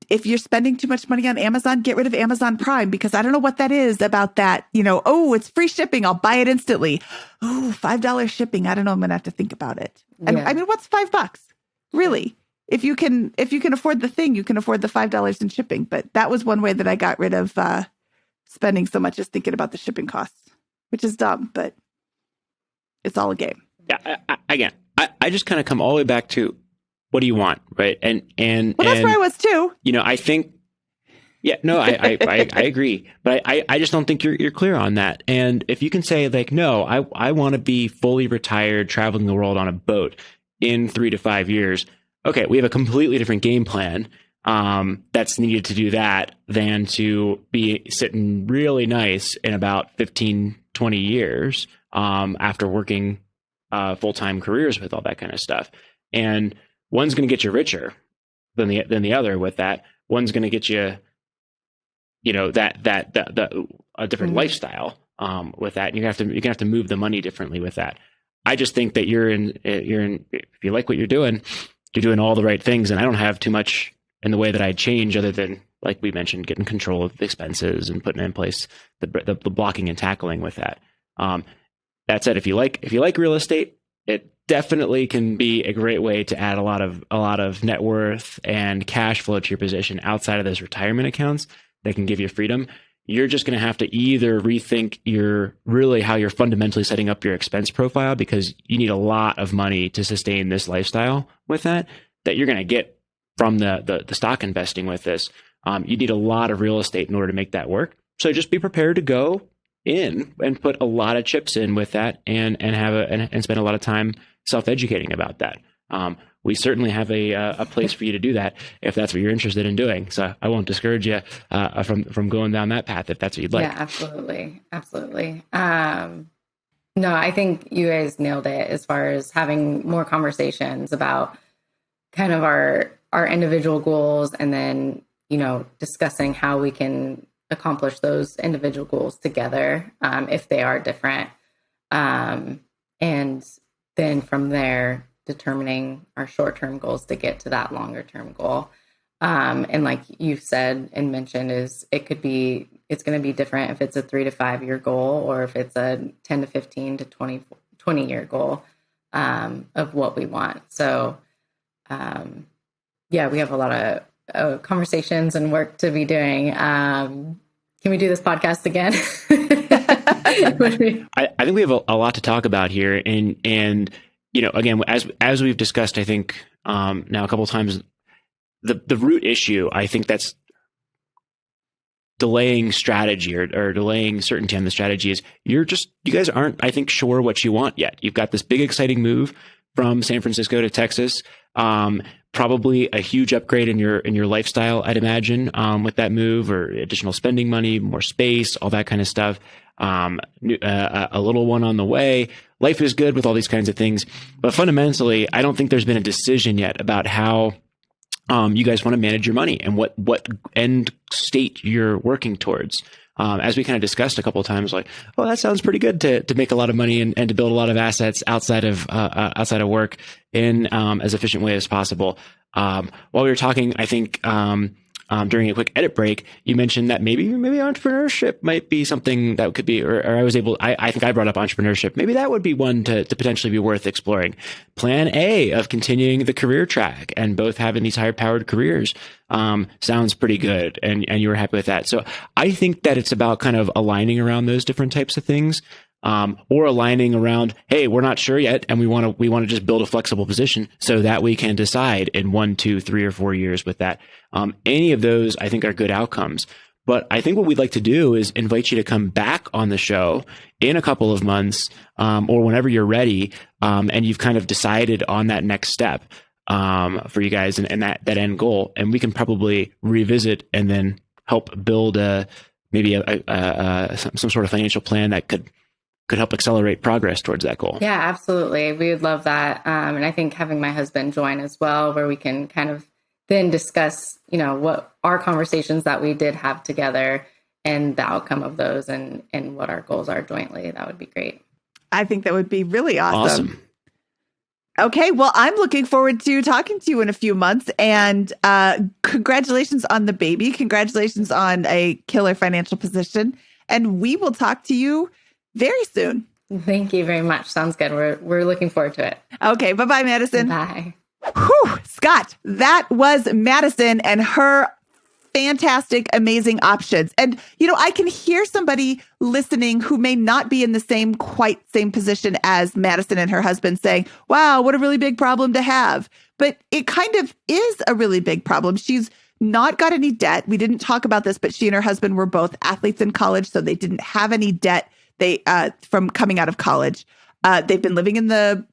if you're spending too much money on Amazon, get rid of Amazon Prime, because I don't know what that is about that. Oh, it's free shipping. I'll buy it instantly. Oh, $5 shipping. I don't know. I'm going to have to think about it. And Yeah. what's $5? Really? If you can afford the thing, you can afford the $5 in shipping. But that was one way that I got rid of spending so much, just thinking about the shipping costs, which is dumb, but it's all a game. Yeah. I just kind of come all the way back to, what do you want? Right. And that's where I was too. I think, yeah, no, I agree, but I just don't think you're clear on that. And if you can say no, I want to be fully retired, traveling the world on a boat in 3 to 5 years. Okay, we have a completely different game plan that's needed to do that than to be sitting really nice in about 15, 20 years after working full-time careers with all that kind of stuff. And one's going to get you richer than the other with that. One's going to get you, that a different lifestyle with that. And you're gonna have to move the money differently with that. I just think that you're in, if you like what you're doing all the right things. And I don't have too much in the way that I'd change, other than, like we mentioned, getting control of the expenses and putting in place the blocking and tackling with that. That said, if you like real estate, it definitely can be a great way to add a lot of net worth and cash flow to your position outside of those retirement accounts that can give you freedom. You're just going to have to either rethink how you're fundamentally setting up your expense profile, because you need a lot of money to sustain this lifestyle with that you're going to get from the stock investing with this. You need a lot of real estate in order to make that work. So just be prepared to go in and put a lot of chips in with that and spend a lot of time self-educating about that. We certainly have a place for you to do that if that's what you're interested in doing. So I won't discourage you from going down that path if that's what you'd like. Yeah, absolutely. No, I think you guys nailed it as far as having more conversations about kind of our individual goals, and then, discussing how we can accomplish those individual goals together if they are different. And then from there, determining our short-term goals to get to that longer-term goal. And like you said and mentioned, it could be it's going to be different if it's a 3 to 5 year goal or if it's a 10 to 15 to 20 year goal of what we want. So, yeah, we have a lot of conversations and work to be doing. Can we do this podcast again? I think we have a lot to talk about here, and again, as we've discussed, I think now a couple of times, the root issue, I think that's delaying strategy or delaying certainty on the strategy is you guys aren't, I think, sure what you want yet. You've got this big exciting move from San Francisco to Texas. Probably a huge upgrade in your lifestyle, I'd imagine, with that move, or additional spending money, more space, all that kind of stuff. A little one on the way. Life is good with all these kinds of things, but fundamentally, I don't think there's been a decision yet about how you guys want to manage your money and what end state you're working towards. As we kind of discussed a couple of times, like, oh, that sounds pretty good to make a lot of money and to build a lot of assets outside of work in as efficient way as possible. While we were talking, I think during a quick edit break, you mentioned that maybe entrepreneurship might be something that could be, or I think I brought up entrepreneurship. Maybe that would be one to potentially be worth exploring. Plan A of continuing the career track and both having these higher powered careers sounds pretty good. And you were happy with that. So I think that it's about kind of aligning around those different types of things. Or aligning around, hey, we're not sure yet, and we want to just build a flexible position so that we can decide in 1, 2, 3, or 4 years with that. Any of those, I think, are good outcomes. But I think what we'd like to do is invite you to come back on the show in a couple of months, or whenever you're ready, and you've kind of decided on that next step for you guys and that end goal, and we can probably revisit and then help build maybe some sort of financial plan that could help accelerate progress towards that goal. Yeah, absolutely. We would love that. And I think having my husband join as well, where we can kind of then discuss, what our conversations that we did have together and the outcome of those and what our goals are jointly. That would be great. I think that would be really awesome. Okay, well, I'm looking forward to talking to you in a few months, and congratulations on the baby. Congratulations on a killer financial position. And we will talk to you very soon. Thank you very much. Sounds good. We're looking forward to it. Okay. Bye-bye, Madison. Bye. Whew, Scott, that was Madison and her fantastic, amazing options. And, I can hear somebody listening who may not be in the quite same position as Madison and her husband saying, wow, what a really big problem to have. But it kind of is a really big problem. She's not got any debt. We didn't talk about this, but she and her husband were both athletes in college, so they didn't have any debt. They from coming out of college. They've been living in the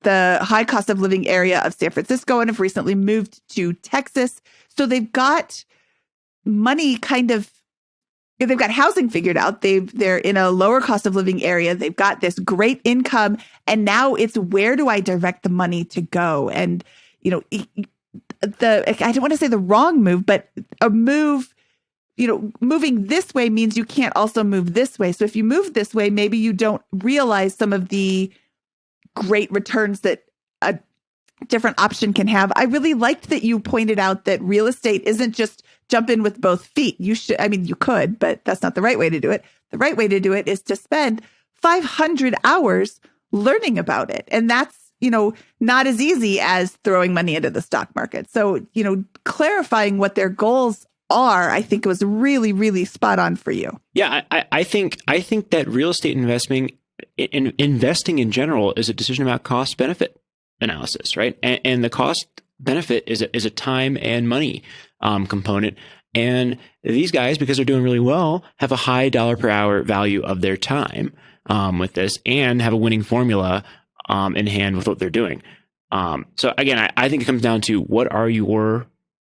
high cost of living area of San Francisco and have recently moved to Texas. So they've got money they've got housing figured out. They're in a lower cost of living area. They've got this great income. And now it's, where do I direct the money to go? And, I don't want to say the wrong move, but a move, moving this way means you can't also move this way. So if you move this way, maybe you don't realize some of the great returns that a different option can have. I really liked that you pointed out that real estate isn't just jump in with both feet. You could, but that's not the right way to do it. The right way to do it is to spend 500 hours learning about it. And that's, not as easy as throwing money into the stock market. So, clarifying what their goals are, I think it was really, really spot on for you. Yeah, I think that real estate investing in general is a decision about cost benefit analysis, right? And the cost benefit is a time and money component. And these guys, because they're doing really well, have a high dollar per hour value of their time with this, and have a winning formula in hand with what they're doing. So again, I think it comes down to, what are your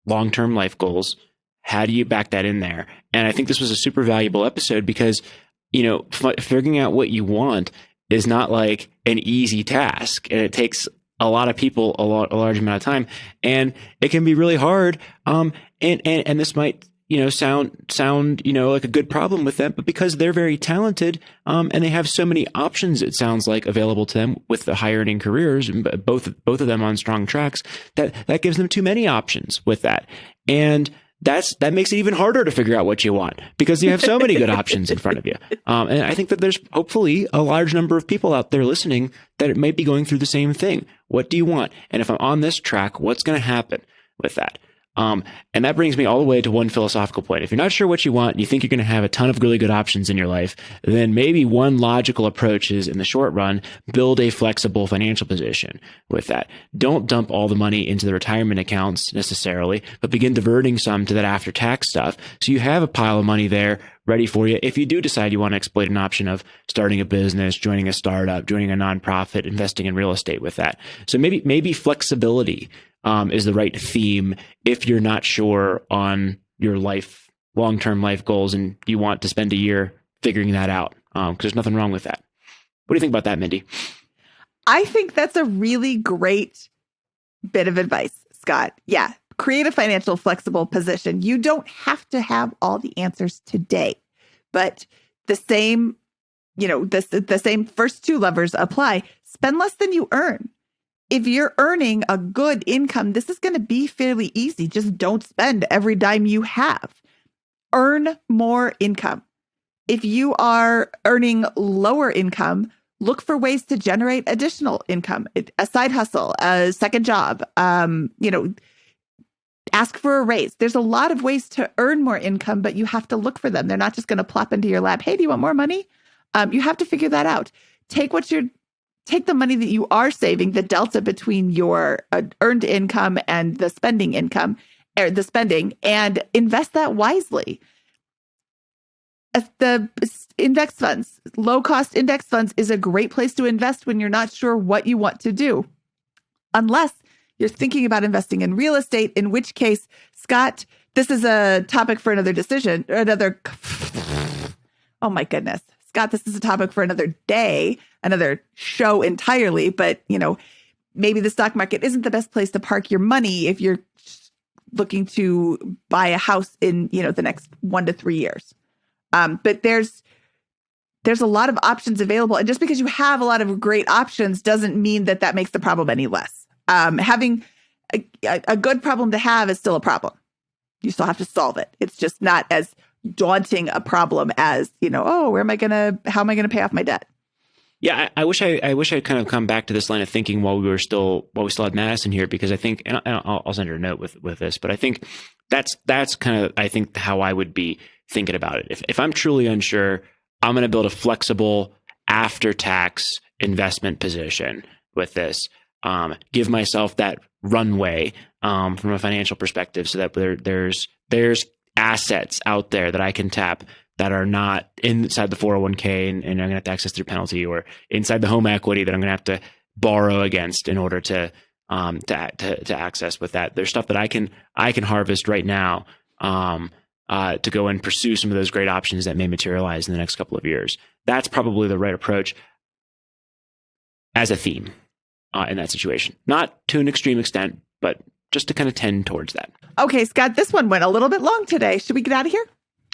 long-term life goals? How do you back that in there? And I think this was a super valuable episode because, figuring out what you want is not like an easy task, and it takes a lot of people a large amount of time, and it can be really hard. And this might, sound, like a good problem with them, but because they're very talented, and they have so many options, it sounds like, available to them with the high earning careers, both of them on strong tracks, that gives them too many options with that. And that makes it even harder to figure out what you want because you have so many good options in front of you. And I think that there's hopefully a large number of people out there listening that might be going through the same thing. What do you want? And if I'm on this track, what's going to happen with that? And that brings me all the way to one philosophical point. If you're not sure what you want, and you think you're going to have a ton of really good options in your life, then maybe one logical approach is, in the short run, build a flexible financial position with that. Don't dump all the money into the retirement accounts necessarily, but begin diverting some to that after-tax stuff. So you have a pile of money there ready for you. If you do decide you want to exploit an option of starting a business, joining a startup, joining a nonprofit, investing in real estate with that. So maybe flexibility is the right theme if you're not sure on your long-term life goals and you want to spend a year figuring that out, because there's nothing wrong with that. What do you think about that, Mindy? I think that's a really great bit of advice, Scott. Yeah, create a financial flexible position. You don't have to have all the answers today, but the same, the same first two levers apply. Spend less than you earn. If you're earning a good income, this is going to be fairly easy. Just don't spend every dime you have. Earn more income. If you are earning lower income, look for ways to generate additional income, a side hustle, a second job, ask for a raise. There's a lot of ways to earn more income, but you have to look for them. They're not just going to plop into your lap. Hey, do you want more money? You have to figure that out. Take the money that you are saving, the delta between your earned income and the spending income, or the spending, and invest that wisely. The index funds, low-cost index funds is a great place to invest when you're not sure what you want to do. Unless you're thinking about investing in real estate, in which case, Scott, this is a topic for another decision, or oh my goodness. Scott, this is a topic for another day, another show entirely, but maybe the stock market isn't the best place to park your money if you're looking to buy a house in, the next 1 to 3 years. But there's a lot of options available. And just because you have a lot of great options doesn't mean that makes the problem any less. Having a good problem to have is still a problem. You still have to solve it. It's just not as daunting a problem as, how am I going to pay off my debt? Yeah, I wish I'd kind of come back to this line of thinking while we still had Madison here, because I think, and I'll send her a note with this, but I think that's kind of, I think, how I would be thinking about it. If I'm truly unsure, I'm going to build a flexible after-tax investment position with this. Give myself that runway from a financial perspective, so that there's assets out there that I can tap that are not inside the 401k and I'm going to have to access through penalty, or inside the home equity that I'm going to have to borrow against in order to access with that. There's stuff that I can harvest right now to go and pursue some of those great options that may materialize in the next couple of years. That's probably the right approach as a theme in that situation. Not to an extreme extent, but just to kind of tend towards that. Okay, Scott, this one went a little bit long today. Should we get out of here?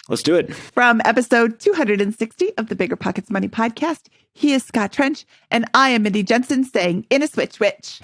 Let's do it. From episode 260 of the BiggerPockets Money Podcast, he is Scott Trench, and I am Mindy Jensen saying, in a switch, witch.